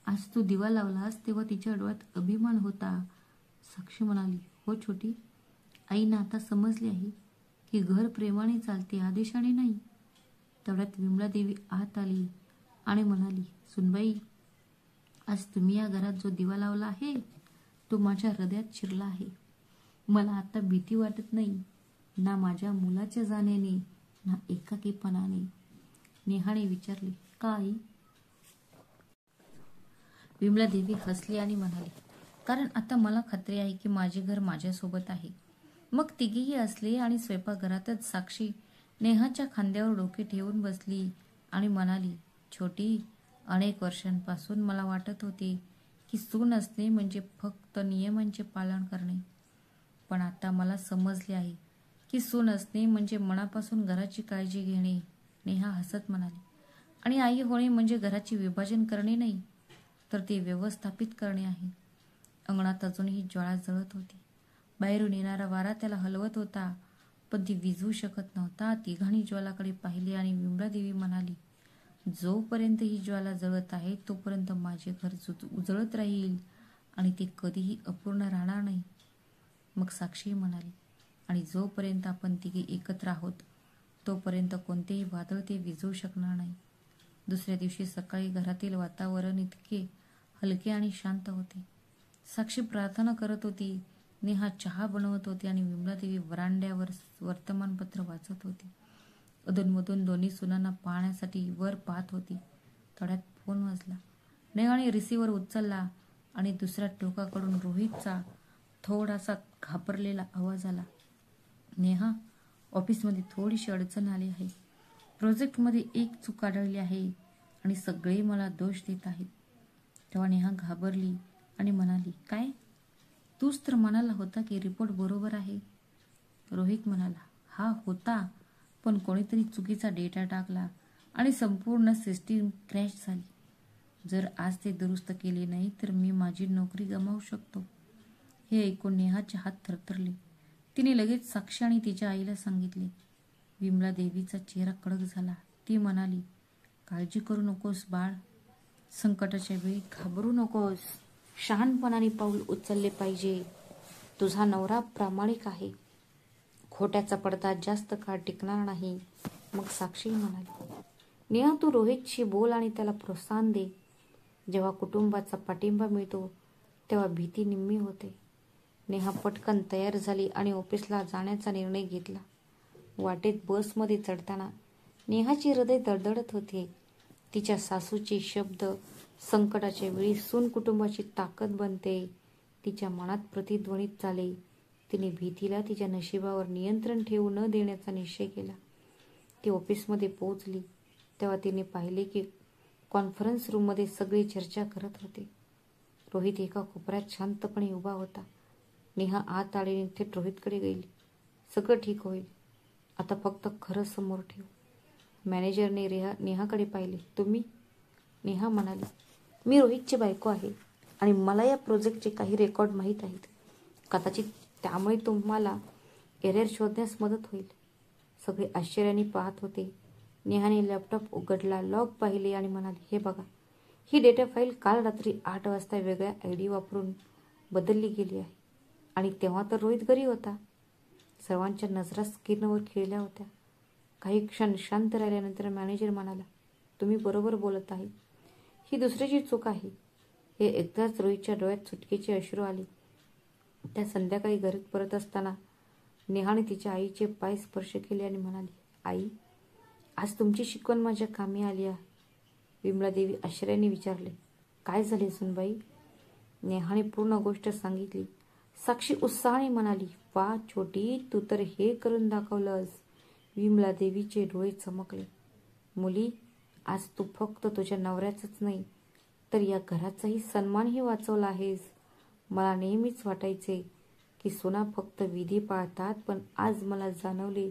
आज तू दिवा लावलास तेव्हा तिच्या डोळ्यात अभिमान होता. साक्षी म्हणाली, हो छोटी, आईना आता समजले आहे की घर प्रेमाने चालते, आदेशाने नाही. तेवढ्यात विमलादेवी आत आली आणि म्हणाली, सुनबाई, आज तुम्ही या घरात जो दिवा लावला आहे तो माझ्या हृदयात शिरला आहे. मला आता भीती वाटत नाही, ना माझ्या मुलाच्या जाण्याने, ना एकाकीपणाने. नेहाने विचारले, का आई? विमलादेवी हसली आणि म्हणाली, कारण आता मला खात्री आहे की माझे घर माझ्यासोबत आहे. मग तिघेही असले आणि स्वयंपाकघरातच साक्षी नेहाच्या खांद्यावर डोके ठेवून बसली आणि म्हणाली, छोटी, अनेक वर्षांपासून मला वाटत होते की सून असणे म्हणजे फक्त नियमांचे पालन करणे, पण आता मला समजले आहे की सून असणे म्हणजे मनापासून घराची काळजी घेणे. नेहा हसत म्हणाली, आणि आई होणे म्हणजे घराचे विभाजन करणे नाही, तर ते व्यवस्थापित करणे आहे. अंगणात अजूनही ज्वाळा जळत होती. बाहेरून येणारा वारा त्याला हलवत होता, पण ती विझवू शकत नव्हता. तिघांनी ज्वालाकडे पाहिले आणि विमलादेवी म्हणाली, जोपर्यंत ही ज्वाला जळत आहे तोपर्यंत माझे घर उजळत राहील आणि ते कधीही अपूर्ण राहणार नाही. मग साक्षी म्हणाली, आणि जोपर्यंत आपण तिघे एकत्र आहोत तोपर्यंत कोणतेही वादळ ते विझवू शकणार नाही. दुसऱ्या दिवशी सकाळी घरातील वातावरण इतके हलके आणि शांत होते. साक्षी प्रार्थना करत होती, नेहा चहा बनवत होती आणि विमलादेवी वरांड्यावर वर्तमानपत्र वाचत होती. अधूनमधून दोन्ही सुनांना पाहण्यासाठी वर पाहत होती. थोड्यात फोन वाजला. नेहाने रिसिव्हर उचलला आणि दुसऱ्या टोकाकडून रोहितचा थोडासा घाबरलेला आवाज आला. नेहा, ऑफिसमध्ये थोडीशी अडचण आली आहे. प्रोजेक्टमध्ये एक चूक आढळली आहे आणि सगळे मला दोष देत आहेत. तेव्हा नेहा घाबरली आणि म्हणाली, काय? तूच तर म्हणाला होता की रिपोर्ट बरोबर आहे. रोहित म्हणाला, हा होता, पण कोणीतरी चुकीचा डेटा टाकला आणि संपूर्ण सिस्टीम क्रॅश झाली. जर आज ते दुरुस्त केले नाही तर मी माझी नोकरी गमावू शकतो. हे ऐकून नेहाचे हात थरथरले. तिने लगेच साक्षी आणि तिच्या आईला सांगितले. विमला देवीचा चेहरा कडक झाला. ती म्हणाली, काळजी करू नकोस बाळ, संकटाच्या वेळी घाबरू नकोस, शहाणपणाने पाऊल उचलले पाहिजे. तुझा नवरा प्रामाणिक आहे, खोट्याचा पडदा जास्त काळ टिकणार नाही. मग साक्षी म्हणाली, नेहा, तू रोहितशी बोल आणि त्याला प्रोत्साहन दे. जेव्हा कुटुंबाचा पाठिंबा मिळतो तेव्हा भीती निम्मी होते. नेहा पटकन तयार झाली आणि ऑफिसला जाण्याचा निर्णय घेतला. वाटेत बसमध्ये चढताना नेहाचे हृदय दडदडत होते. तिच्या सासूचे शब्द संकटाच्या वेळी सून कुटुंबाची ताकद बनते तिच्या मनात प्रतिध्वनित झाले. तिने भीतीला तिच्या नशिबावर नियंत्रण ठेवू न देण्याचा निश्चय केला. ती ऑफिसमध्ये पोहोचली तेव्हा तिने पाहिले की कॉन्फरन्स रूममध्ये सगळे चर्चा करत होते. रोहित एका कोपऱ्यात शांतपणे उभा होता. नेहा आत आली थेट रोहितकडे गेली. सगळं ठीक होईल, आता फक्त खरं समोर ठेव. मॅनेजरने नेहाकडे पाहिले. तुम्ही? नेहा म्हणाली, मी रोहितची बायको आहे आणि मला या प्रोजेक्टचे काही रेकॉर्ड माहीत आहेत. कदाचित त्यामुळे तुम्हाला एरर शोधण्यास मदत होईल. सगळे आश्चर्याने पाहत होते. नेहाने लॅपटॉप उघडला, लॉग पाहिले आणि म्हणाली, हे बघा, ही डेटा फाईल काल रात्री 8 वाजता वेगळ्या आयडी वापरून बदलली गेली आहे. आणि तेव्हा तर रोहित घरी होता. सर्वांच्या नजरा स्क्रीनवर खिळल्या होत्या. काही क्षण शांत राहिल्यानंतर मॅनेजर म्हणाला, तुम्ही बरोबर बोलत आहे. ही दुसऱ्याची चूक आहे. हे एकदाच रोहितच्या डोळ्यात सुटकेचे अश्रू आले. त्या संध्याकाळी घरात परत असताना नेहाने तिच्या आईचे पाय स्पर्श केले आणि म्हणाली, आई, आज तुमची शिकवण माझ्या कामी आली आहे. विमलादेवी आश्चर्याने विचारले, काय झाले सुनबाई? नेहाने पूर्ण गोष्ट सांगितली. साक्षी उत्साहाने म्हणाली, वा छोटी, तू तर हे करून दाखवलंस. विमलादेवीचे डोळे चमकले. मुली, आज तू फक्त तुझ्या नवऱ्याचाच नाही तर या घराचाही सन्मानही वाचवला आहेस. मला नेहमीच वाटायचे की सुना फक्त विधी पाळतात, पण आज मला जाणवले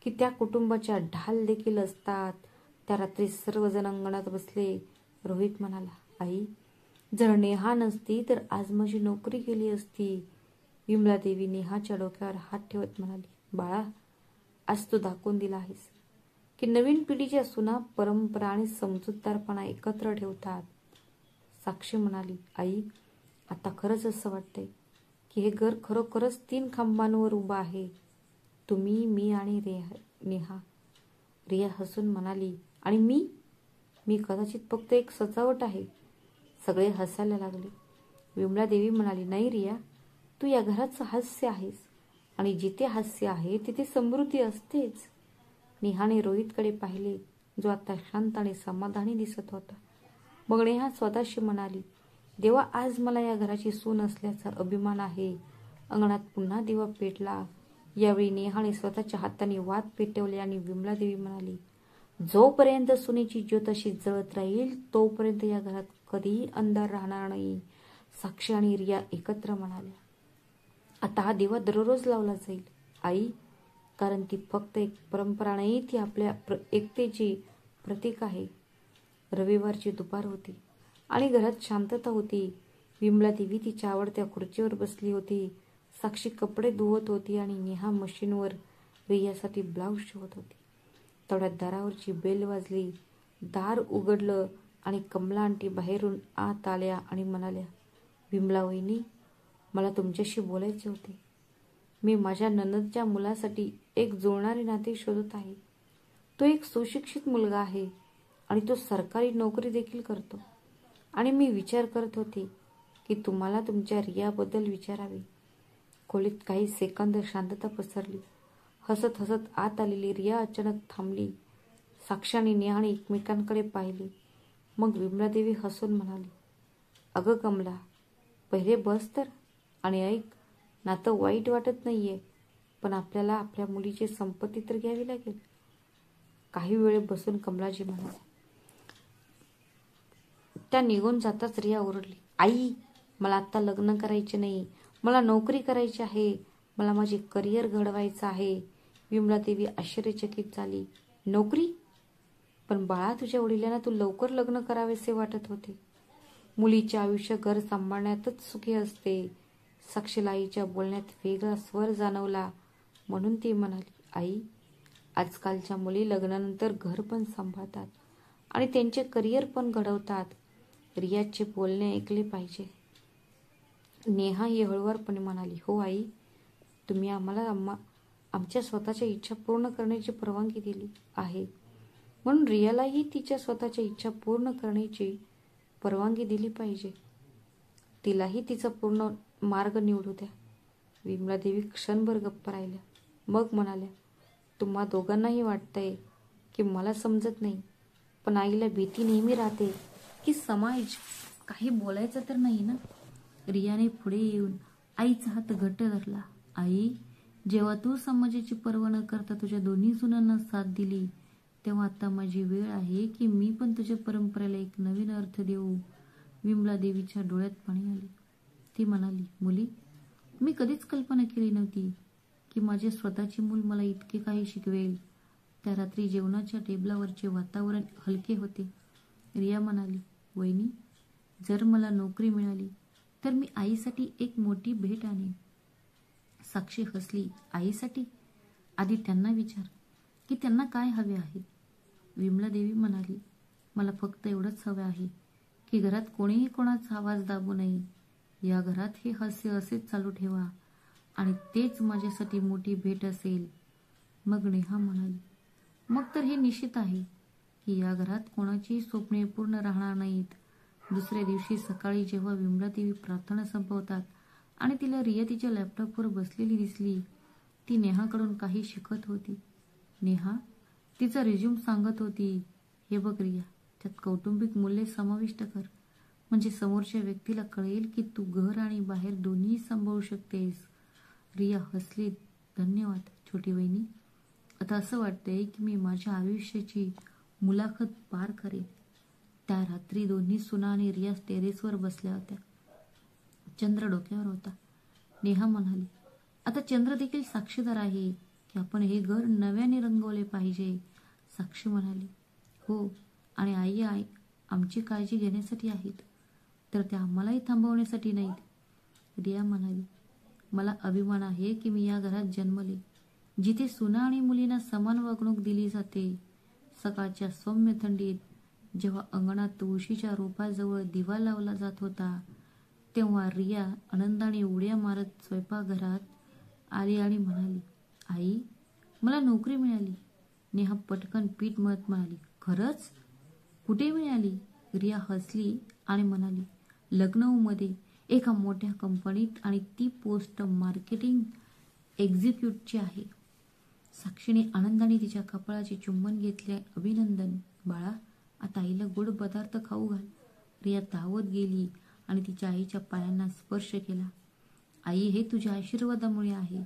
की त्या कुटुंबाच्या ढाल देखील असतात. त्या रात्री सर्वजण अंगणात बसले. रोहित म्हणाला, आई, जर नेहा नसती तर आज माझी नोकरी गेली असती. विमलादेवी नेहाच्या डोक्यावर हात ठेवत म्हणाली, बाळा, आज तू दाखवून दिला आहेस की नवीन पिढीच्या सुना परंपरा आणि समजूतदारपणा एकत्र ठेवतात. साक्षी म्हणाली, आई, आता खरंच असं वाटतंय की हे घर खरोखरच 3 खांबांवर उभं आहे. तुम्ही, मी आणि नेहा. रिया हसून म्हणाली, आणि मी कदाचित फक्त एक सजावट आहे. सगळे हसायला लागले. विमलादेवी म्हणाली, नाही रिया, तू या घराचं हास्य आहेस आणि जिथे हास्य आहे तिथे समृद्धी असतेच. नेहाने रोहितकडे पाहिले, जो आता शांत आणि समाधानी दिसत होता. मग नेहा स्वतःशी म्हणाली, देवा, आज मला या घराची सून असल्याचा अभिमान आहे. अंगणात पुन्हा दिवा पेटला. यावेळी नेहाने स्वतःच्या हाताने वात पेटवले आणि विमलादेवी म्हणाली, जोपर्यंत सुनेची ज्योत अशी जळत राहील तोपर्यंत या घरात कधीही अंधार राहणार नाही. साक्षी आणि रिया एकत्र म्हणाल्या, आता हा दिवा दररोज लावला जाईल आई, कारण ती फक्त एक परंपरा नाही, ती आपल्या एकतेची प्रतीक आहे. रविवारची दुपार होती आणि घरात शांतता होती. विमलादेवी तिच्या आवडत्या खुर्चीवर बसली होती. साक्षी कपडे धुवत होती आणि नेहा मशीनवर रियासाठी ब्लाऊज शिवत होती. तेवढ्यात दारावरची बेल वाजली. दार उघडलं आणि कमला आंटी बाहेरून आत आल्या आणि म्हणाल्या, विमला वहिनी, मला तुमच्याशी बोलायचे होते. मी माझ्या नणंदच्या मुलासाठी एक जुळणारे नाते शोधत आहे. तो एक सुशिक्षित मुलगा आहे आणि तो सरकारी नोकरी देखील करतो. आणि मी विचार करत होते की तुम्हाला तुमच्या रियाबद्दल विचारावे. खोलीत काही सेकंद शांतता पसरली. हसत हसत आत आलेली रिया अचानक थांबली. साक्षी आणि नेहाने एकमेकांकडे पाहिले. मग विमलादेवी हसून म्हणाली, अगं कमला, पहिले बस तर आणि ऐक, नातं वाईट वाटत नाहीये, पण आपल्याला आपल्या मुलीची संपत्ती तर घ्यावी लागेल. काही वेळ बसून कमलाजी म्हणाल्या. त्या निघून जाताच रिया ओरडली, आई, मला आत्ता लग्न करायचे नाही, मला नोकरी करायची आहे, मला माझे करिअर घडवायचं आहे. विमलादेवी आश्चर्यचकित झाली, नोकरी? पण बाळा, तुझ्या वडिलांना तू लवकर लग्न करावेसे वाटत होते. मुलीचे आयुष्य घर सांभाळण्यातच सुखी असते. साक्षीला आईच्या बोलण्यात वेगळा स्वर जाणवला म्हणून ती म्हणाली, आई, आजकालच्या मुली लग्नानंतर घर पण सांभाळतात आणि त्यांचे करिअर पण घडवतात. रियाचे बोलणे ऐकले पाहिजे. नेहा ही हळुवारपणे म्हणाली, हो आई, तुम्ही आम्हाला आमच्या स्वतःच्या इच्छा पूर्ण करण्याची परवानगी दिली आहे, म्हणून रियालाही तिच्या स्वतःच्या इच्छा पूर्ण करण्याची परवानगी दिली पाहिजे. तिलाही तिचा पूर्ण मार्ग निवडू द्या. विमलादेवी क्षणभर गप्प राहिल्या. मग म्हणाल्या, तुम्हा दोघांनाही वाटतंय की मला समजत नाही, पण आईला भीती नेहमी राहते की समाज काही बोलायचं तर नाही ना. रियाने पुढे येऊन आईचा हात घट्ट धरला. आई, जेव्हा तू समाजाची पर्वा न करता तुझ्या दोन्ही सुनांना साथ दिली, तेव्हा आता माझी वेळ आहे की मी पण तुझ्या परंपरेला एक नवीन अर्थ देऊ. विमला देवीच्या डोळ्यात पाणी आले. ती म्हणाली, मुली, मी कधीच कल्पना केली नव्हती की माझे स्वतःचे मूल मला इतके काही शिकवेल. त्या रात्री जेवणाच्या टेबलावरचे वातावरण हलके होते. रिया म्हणाली, वहिनी, जर मला नोकरी मिळाली तर मी आईसाठी एक मोठी भेट आणेन. साक्षी हसली. आईसाठी? आधी त्यांना विचार की त्यांना काय हवे आहे. विमला देवी म्हणाली, मला फक्त एवढंच हवे आहे की घरात कोणीही कोणाचा आवाज दाबू नये. या घरात हे हास्य असेच चालू ठेवा आणि तेच माझ्यासाठी मोठी भेट असेल. मग नेहा म्हणाली, मग तर हे निश्चित आहे की या घरात कोणाचीही स्वप्ने पूर्ण राहणार नाहीत. दुसऱ्या दिवशी सकाळी जेव्हा विमला देवी प्रार्थना संपवतात आणि तिला रिया तिच्या लॅपटॉपवर बसलेली दिसली, ती नेहाकडून काही शिकत होती. नेहा तिचा रिझ्यूम सांगत होती, हे बघ रिया, त्यात कौटुंबिक मूल्ये समाविष्ट कर, म्हणजे समोरच्या व्यक्तीला कळेल की तू घर आणि बाहेर दोन्ही सांभाळू शकतेस. रिया हसली. धन्यवाद छोटी वहिनी. आता असं वाटतंय की मी माझ्या आयुष्याची मुलाखत पार करेन. त्या रात्री दोन्ही सुना आणि रिया टेरेसवर बसल्या होत्या. चंद्र डोक्यावर होता. नेहा म्हणाली, आता चंद्र देखील साक्षीदार आहे की आपण हे घर नव्याने रंगवले पाहिजे. साक्षी म्हणाली, हो, आणि आई आमची काळजी घेण्यासाठी आहेत, तर त्या आम्हालाही थांबवण्यासाठी नाहीत. रिया म्हणाली, मला अभिमान आहे की मी या घरात जन्मले, जिथे सुना आणि मुलींना समान वागणूक दिली जाते. सकाळच्या सौम्य थंडीत जेव्हा अंगणात तुळशीच्या रोपाजवळ दिवा लावला जात होता, तेव्हा रिया आनंदाने उड्या मारत स्वयंपाकघरात आली आणि म्हणाली, आई, मला नोकरी मिळाली. नेहा पटकन पीठ मळत म्हणाली, खरंच? कुठे मिळाली? रिया हसली आणि म्हणाली, लखनौमध्ये एका मोठ्या कंपनीत, आणि ती पोस्ट मार्केटिंग एक्झिक्युटिव्हची आहे. साक्षीने आनंदाने तिच्या कपाळाचे चुंबन घेतले. अभिनंदन बाळा, आता आईला गोड पदार्थ खाऊ घाल. रिया धावत गेली आणि तिच्या आईच्या पायांना स्पर्श केला. आई, हे तुझ्या आशीर्वादामुळे आहे.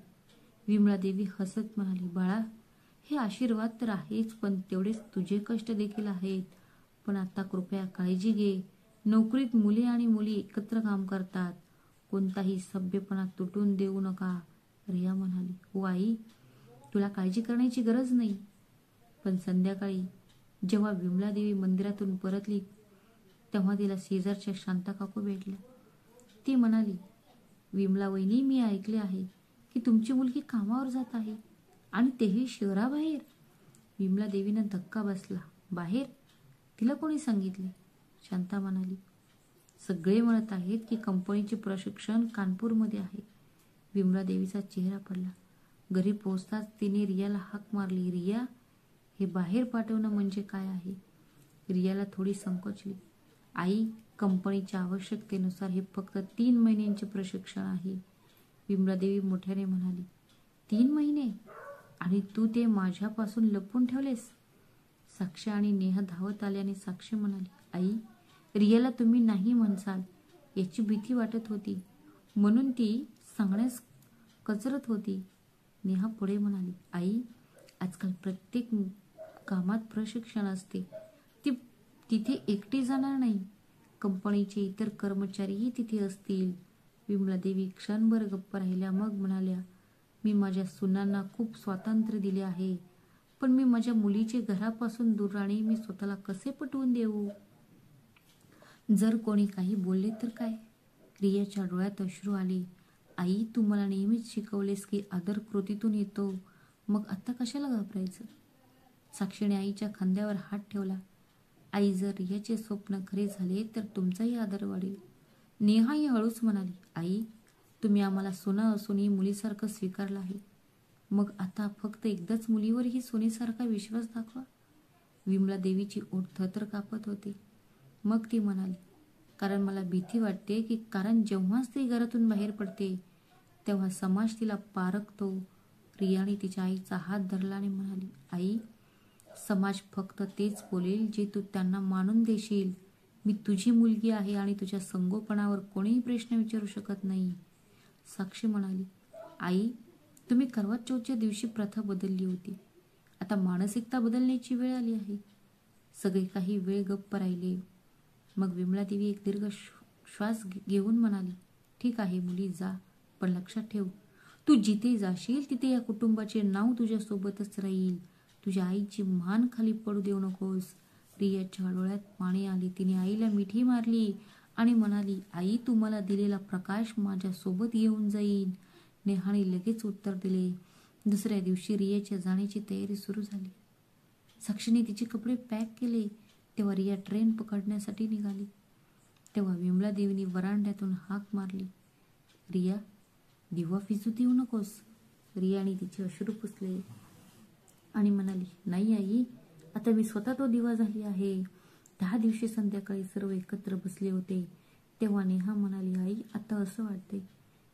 विमला देवी हसत म्हणाली, बाळा, हे आशीर्वाद तर आहेच, पण तेवढेच तुझे कष्ट देखील आहेत. पण आता कृपया काळजी घे. नोकरीत मुली आणि मुली एकत्र काम करतात. कोणताही सभ्यपणा तुटून देऊ नका. रिया म्हणाली, हो आई, तुला काळजी करण्याची गरज नाही. पण संध्याकाळी जेव्हा विमला देवी मंदिरातून परतली, तेव्हा तिला शेजारच्या शांता काकू भेटल्या. ती म्हणाली, विमला वहिनी, मी ऐकले आहे की तुमची मुलगी कामावर जात आहे, आणि तेही शहराबाहेर. विमला देवीनं धक्का बसला. बाहेर? तिला कोणी सांगितले? शांता म्हणाली, सगळे म्हणत आहेत की कंपनीचे प्रशिक्षण कानपूरमध्ये आहे. विमला देवीचा चेहरा पडला. घरी पोहोचताच तिने रियाला हाक मारली, रिया, हे बाहेर पाठवणं म्हणजे काय आहे? रियाला थोडी संकोचली. आई, कंपनीच्या आवश्यकतेनुसार हे फक्त 3 महिन्यांचे प्रशिक्षण आहे. विमला देवी मोठ्याने म्हणाली, 3 महिने? आणि तू ते माझ्यापासून लपवून ठेवलेस? साक्षी आणि नेहा धावत आल्याने साक्षी म्हणाली, आई, रियाला तुम्ही नाही म्हणसाल याची भीती वाटत होती, म्हणून ती सांगण्यास कचरत होती. नेहा पुढे म्हणाली, आई, आजकाल प्रत्येक कामात प्रशिक्षण असते. ती तिथे एकटी जाणार नाही. कंपनीचे इतर कर्मचारीही तिथे असतील. विमला देवी क्षणभर गप्प राहिल्या, मग म्हणाल्या, मी माझ्या सुनांना खूप स्वातंत्र्य दिले आहे, पण मी माझ्या मुलीचे घरापासून दूर राहणे मी स्वतःला कसे पटवून देऊ? जर कोणी काही बोलले तर काय? रियाच्या डोळ्यात अश्रू आले. आई, तू मला नेहमीच शिकवलेस की आदर कृतीतून येतो, मग आता कशाला घाबरायचं? साक्षीने आईच्या खांद्यावर हात ठेवला. आई, जर रियाचे स्वप्न खरे झाले तर तुमचाही आदर वाढेल. नेहाही हळूच म्हणाली, आई, तुम्ही आम्हाला सुना असूनही मुलीसारखं स्वीकारलं आहे, मग आता फक्त एकदाच मुलीवरही सोनीसारखा विश्वास दाखवा. विमला देवीची ओठ थरथर कापत होती. मग ती म्हणाली, कारण मला भीती वाटते कारण जेव्हा स्त्री घरातून बाहेर पडते तेव्हा समाज तिला पारखतो. रियाने तिच्या आईचा हात धरला आणि म्हणाली, आई, समाज फक्त तेच बोलेल जे तू त्यांना मानून देशील. मी तुझी मुलगी आहे आणि तुझ्या संगोपनावर कोणीही प्रश्न विचारू शकत नाही. साक्षी म्हणाली, आई, तुम्ही करवा चौथच्या दिवशी प्रथा बदलली होती. आता मानसिकता बदलण्याची वेळ आली आहे. सगळे काही वेळ गप्प राहिले. मग विमलादेवी एक दीर्घ श्वास घेऊन म्हणाली, ठीक आहे मुली, जा, पण लक्षात ठेव, तू जिथे जाशील तिथे या कुटुंबाचे नाव तुझ्यासोबतच राहील. तुझ्या आईची मान खाली पडू देऊ नकोस. रियाच्या डोळ्यात पाणी आले. तिने आईला मिठी मारली आणि म्हणाली, आई, तू मला दिलेला प्रकाश माझ्यासोबत येऊन जाईल. नेहाने लगेच उत्तर दिले. दुसऱ्या दिवशी रियाच्या जाण्याची तयारी सुरू झाली. साक्षीने तिचे कपडे पॅक केले तेव्हा रिया ट्रेन पकडण्यासाठी निघाली. तेव्हा विमला देवीने वरांड्यातून हाक मारली, रिया, दिवा फिजू देऊ नकोस. रियाने तिचे अश्रू पुसले आणि म्हणाली, नाही आई, आता मी स्वतः तो दिवा झाली आहे. 10 दिवशी संध्याकाळी सर्व एकत्र बसले होते तेव्हा नेहा म्हणाली, आई, आता असं वाटते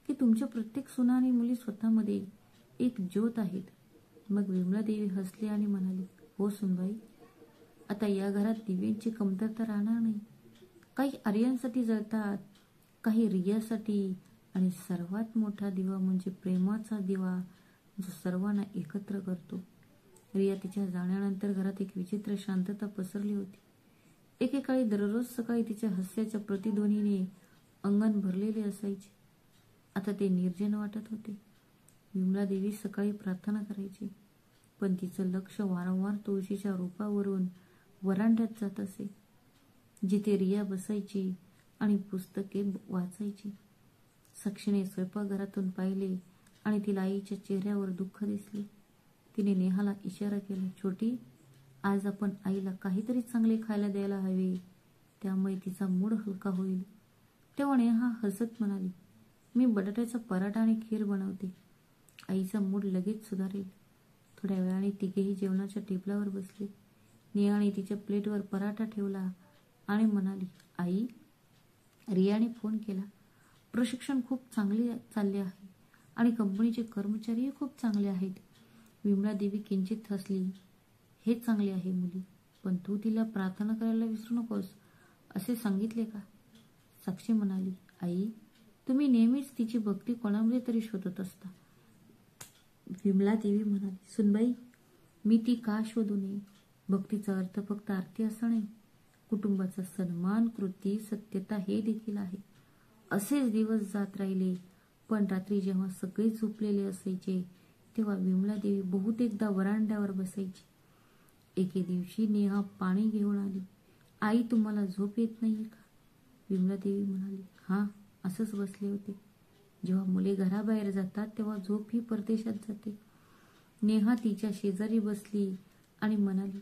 की तुमच्या प्रत्येक सुना आणि मुली स्वतःमध्ये एक ज्योत आहेत. मग विमला देवी हसली आणि म्हणाली, हो सुनबाई, आता या घरात दिव्यांची कमतरता राहणार नाही. काही आर्यांसाठी जळतात, काही रियासाठी, आणि सर्वात मोठा दिवा म्हणजे प्रेमाचा दिवा जो सर्वांना एकत्र करतो. रिया तिच्या जाण्यानंतर घरात एक विचित्र शांतता पसरली होती. एकेकाळी दररोज सकाळी तिच्या हास्याच्या प्रतिध्वनीने अंगण भरलेले असायचे. आता ते निर्जन वाटत होते. विमला देवी सकाळी प्रार्थना करायची, पण तिचं लक्ष वारंवार तुळशीच्या रोपावरून वरांड्यात जात असे, जिथे रिया बसायची आणि पुस्तके वाचायची. साक्षीने स्वयंपाकघरातून पाहिले आणि तिला आईच्या चेहऱ्यावर दुःख दिसले. तिने नेहाला इशारा केला, छोटी, आज आपण आईला काहीतरी चांगले खायला द्यायला हवे, त्यामुळे तिचा मूड हलका होईल. तेव्हा नेहा हसत म्हणाली, मी बटाट्याचा पराठा आणि खीर बनवते. आईचा मूड लगेच सुधारेल. थोड्या वेळाने तिघेही जेवणाच्या टेबलावर बसले. नेहाने तिच्या प्लेटवर पराठा ठेवला आणि म्हणाली, आई, रियाने फोन केला. प्रशिक्षण खूप चांगले चालले आहे आणि कंपनीचे कर्मचारीही खूप चांगले आहेत. विमला देवी किंचित हसली, हे चांगले आहे मुली, पण तू तिला प्रार्थना करायला विसरू नकोस असे सांगितले का? साक्षी म्हणाली, आई, तुम्ही नेहमीच तिची भक्ती कोणामध्ये तरी शोधत असता. विमला देवी म्हणाली, सुनबाई, मी ती का शोधू नये? भक्तीचा अर्थ फक्त आरती असा नाही, कुटुंबाचा सन्मान, कृती, सत्यता हे देखील आहे. असेच दिवस जात राहिले, पण रात्री जेव्हा सगळे झोपलेले असायचे तेव्हा विमला देवी बहुतेकदा वरांड्यावर बसायची. एके दिवशी नेहा पाणी घेऊन आली. आई, तुम्हाला झोप येत नाहीये का? विमला देवी म्हणाली, हां, असंच बसले होते. जेव्हा मुले घराबाहेर जातात तेव्हा झोप ही परदेशात जाते. नेहा तिच्या शेजारी बसली आणि म्हणाली,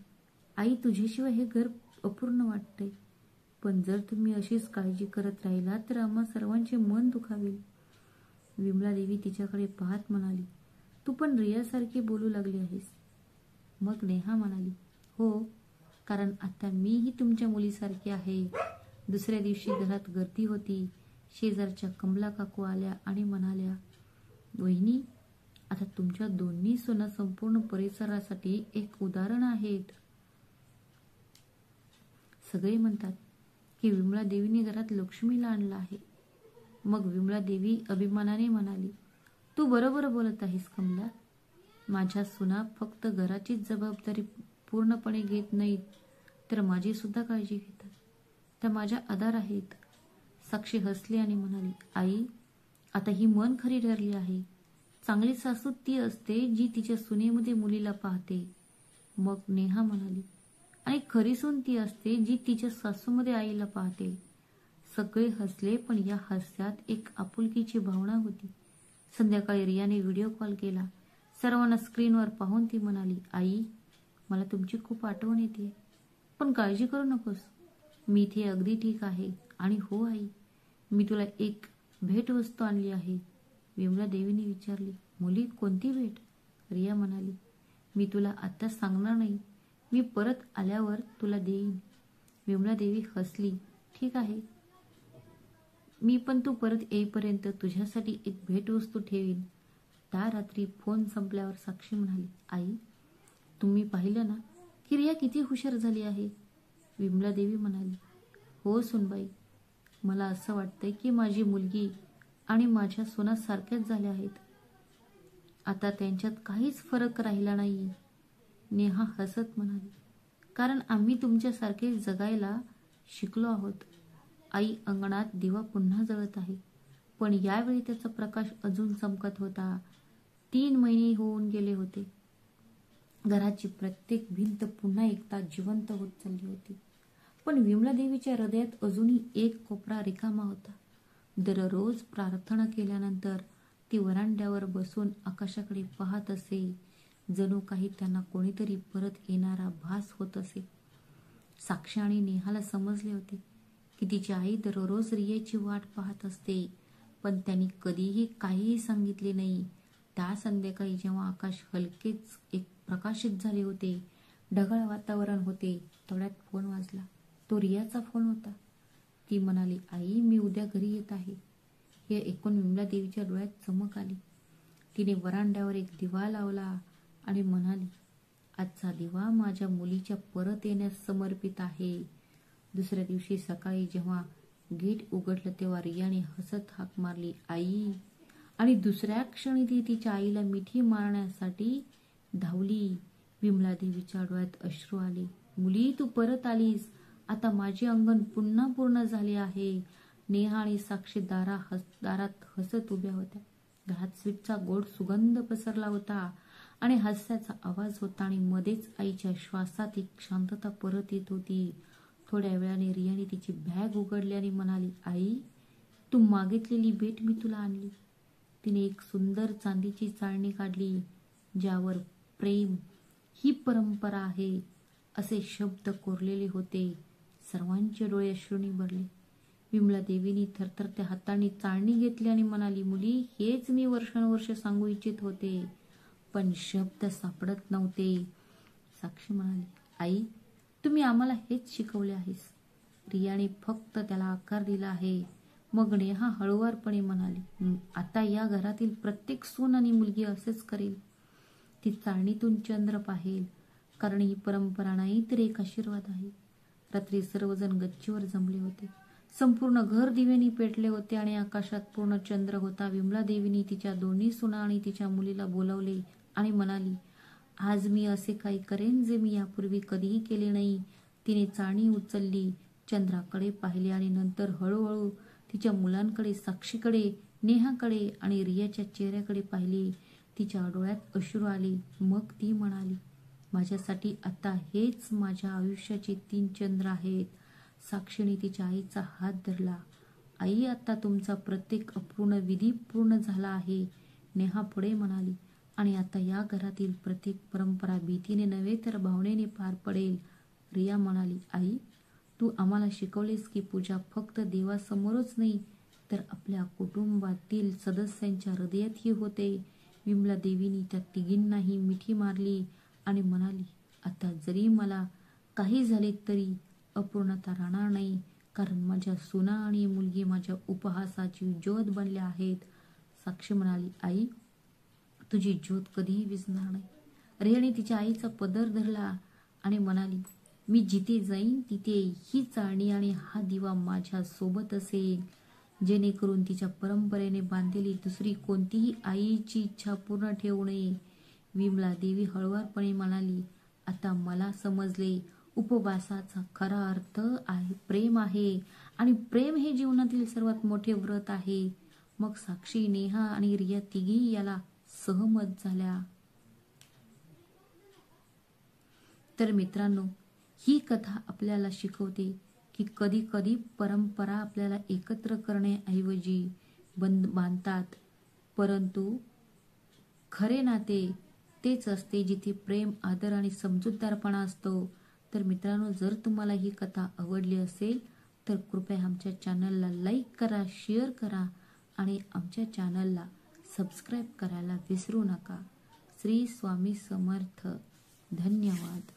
आई, तुझ्याशिवाय हे घर अपूर्ण वाटतंय, पण जर तुम्ही अशीच काळजी करत राहिलात तर आम्हा सर्वांचे मन दुखावेल. विमला देवी तिच्याकडे पाहत म्हणाली, तू पण रियासारखी बोलू लागली आहेस. मग नेहा म्हणाली, हो, कारण आता मीही तुमच्या मुलीसारखी आहे. दुसऱ्या दिवशी घरात गर्दी होती. शेजारच्या कमला काकू आल्या आणि म्हणाल्या, वहिनी, आता तुमच्या दोन्ही सुना संपूर्ण परिसरासाठी एक उदाहरण आहेत. सगळे म्हणतात की विमला देवीने घरात लक्ष्मीला आणलं आहे. मग विमला देवी अभिमानाने म्हणाली, तू बरोबर बोलत आहेस कमला. माझ्या सुना फक्त घराचीच जबाबदारी पूर्णपणे घेत नाहीत, तर माझी सुद्धा काळजी घेतात. त्या माझ्या आधार आहेत. साक्षी हसली आणि म्हणाली, आई, आता ही मन खरी ठरली आहे. चांगली सासू ती असते जी तिच्या सुनेमध्ये मुलीला पाहते. मग नेहा म्हणाली, आणि खरी सून ती असते जी तिच्या सासूमध्ये आईला पाहते. सगळे हसले, पण या हास्यात एक आपुलकीची भावना होती. संध्याकाळी रियाने व्हिडिओ कॉल केला. सर्वांना स्क्रीनवर पाहून ती म्हणाली, आई, मला तुमची खूप आठवण येते, पण काळजी करू नकोस, मी इथे अगदी ठीक आहे. आणि हो आई, मी तुला एक भेटवस्तू आणली आहे. विमला देवीने विचारले, मुली, कोणती भेट? रिया म्हणाली, मी तुला आता सांगणार नाही, मी परत आल्यावर तुला देईन. विमला देवी हसली, ठीक आहे, मी पण तू परत येईपर्यंत तुझ्यासाठी एक भेटवस्तू ठेवीन. त्या रात्री फोन संपल्यावर साक्षी म्हणाली, आई तुम्ही पाहिलं ना की रिया किती हुशार झाली आहे. विमला देवी म्हणाली, हो सुनबाई, मला असं वाटतंय की माझी मुलगी आणि माझ्या सोना सारख्याच झाल्या आहेत. आता त्यांच्यात काहीच फरक राहिला नाही. नेहा हसत म्हणाली, कारण आम्ही तुमच्यासारखे जगायला शिकलो आहोत. आई अंगणात दिवा पुन्हा जळत आहे, पण यावेळी त्याचा प्रकाश अजून चमकत होता. 3 महिने होऊन गेले होते. घराची प्रत्येक भिंत पुन्हा एकदा जिवंत होत चालली होती. पण विमला देवीच्या हृदयात अजूनही एक कोपरा रिकामा होता. दररोज प्रार्थना केल्यानंतर ती वरांड्यावर बसून आकाशाकडे पाहत असे, जणू काही त्यांना कोणीतरी परत येणारा भास होत असे. साक्षी आणि नेहाला समजले होते की तिची आई दररोज रियेची वाट पाहत असते, पण त्यांनी कधीही काहीही सांगितले नाही. त्या संध्याकाळी जेव्हा आकाश हलकेच एक प्रकाशित झाले होते, ढगाळ वातावरण होते, तेवढ्यात फोन वाजला. तो रियाचा फोन होता. ती म्हणाली, आई मी उद्या घरी येत आहे. हे ऐकून विमला देवीच्या डोळ्यात चमक आली. तिने वरांड्यावर एक दिवा लावला आणि म्हणाली, आजचा दिवा माझ्या मुलीच्या परत येण्यास समर्पित आहे. दुसऱ्या दिवशी सकाळी जेव्हा गेट उघडलं तेव्हा रियाने हसत हाक मारली, आई, आणि दुसऱ्या क्षणी ती तिच्या आईला मिठी मारण्यासाठी धावली. विमला देवीच्या डोळ्यात अश्रू आले. मुली तू परत आलीस, आता माझे अंगण पुन्हा पूर्ण झाले आहे. नेहा आणि साक्षी दारात हसत उभ्या होत्या. घरात स्वीटचा गोड सुगंध पसरला होता आणि हास्याचा आवाज होता आणि मध्येच आईच्या श्वासात एक शांतता परत येत होती. थोड्या वेळाने रियाने तिची बॅग उघडली आणि म्हणाली, आई तू मागितलेली भेट मी तुला आणली. तिने एक सुंदर चांदीची चाळणी काढली, ज्यावर प्रेम ही परंपरा आहे असे शब्द कोरलेले होते. सर्वांचे डोळे अश्रूंनी भरले. विमला देवीनी थरथरत्या हातांनी चाळणी घेतली आणि म्हणाली, मुली हेच मी वर्षानुवर्ष सांगू इच्छित होते, पण शब्द सापडत नव्हते. साक्षी म्हणाली, आई तुम्ही आम्हाला हेच शिकवले आहेस. रियाने फक्त त्याला आकार दिला आहे. मग नेहा हळुवारपणे म्हणाली, आता या घरातील प्रत्येक सून आणि मुलगी असेच करेल. ती चाळणीतून चंद्र पाहेल, कारण ही परंपरा नाही तर एक आशीर्वाद आहे. रात्री सर्वजण गच्चीवर जमले होते. संपूर्ण घर दिव्यांनी पेटले होते आणि आकाशात पूर्ण चंद्र होता. विमला देवीने तिच्या दोन्ही सुना आणि तिच्या मुलीला बोलावले आणि म्हणाली, आज मी असे काही करेन जे मी यापूर्वी कधीही केले नाही. तिने चाळणी उचलली, चंद्राकडे पाहिले आणि नंतर हळूहळू तिच्या मुलांकडे, साक्षीकडे, नेहाकडे आणि रियाच्या चेहऱ्याकडे पाहिले. तिच्या डोळ्यात अश्रू आले. मग ती म्हणाली, माझ्यासाठी आता हेच माझ्या आयुष्याचे 3 चंद्र आहेत. साक्षीने तिच्या आईचा हात धरला. आई आता तुमचा प्रत्येक अपूर्ण विधी पूर्ण झाला आहे. नेहा पुढे म्हणाली, आणि आता या घरातील प्रत्येक परंपरा भीतीने नव्हे तर भावनेने पार पडेल. रिया म्हणाली, आई तू आम्हाला शिकवलेस की पूजा फक्त देवासमोरच नाही तर आपल्या कुटुंबातील सदस्यांच्या हृदयातही होते. विमला देवीने त्या तिघींनाही मिठी मारली आणि म्हणाली, आता जरी मला काही झाले तरी अपूर्णता राहणार नाही, कारण माझ्या सुना आणि मुलगी माझ्या उपहासाची ज्योत बनल्या आहेत. साक्षी म्हणाली, आई तुझी ज्योत कधीही विझणार नाही. रियाने तिच्या आईचा पदर धरला आणि म्हणाली, मी जिथे जाईन तिथे ही चाळणी आणि हा दिवा माझ्या सोबत असेल, जेणेकरून तिच्या परंपरेने बांधलेली दुसरी कोणतीही आईची इच्छा पूर्ण ठेवू नये. विमला देवी हळुवारपणे म्हणाली, आता मला समजले, उपवासाचा खरा अर्थ आहे प्रेम आहे, आणि प्रेम हे जीवनातील सर्वात मोठे व्रत आहे. मग साक्षी, नेहा आणि रिया तिघी याला सहमत झाल्या. तर मित्रांनो, ही कथा आपल्याला शिकवते की कधी कधी परंपरा आपल्याला एकत्र करण्याऐवजी बांधतात, परंतु खरे नाते तेच असते जिथे प्रेम, आदर आणि समजूतदारपणा असतो. तर मित्रांनो, जर तुम्हाला ही कथा आवडली असेल तर कृपया आमच्या चॅनलला लाईक करा, शेअर करा आणि आमच्या चॅनलला सबस्क्राईब करायला विसरू नका. श्री स्वामी समर्थ. धन्यवाद.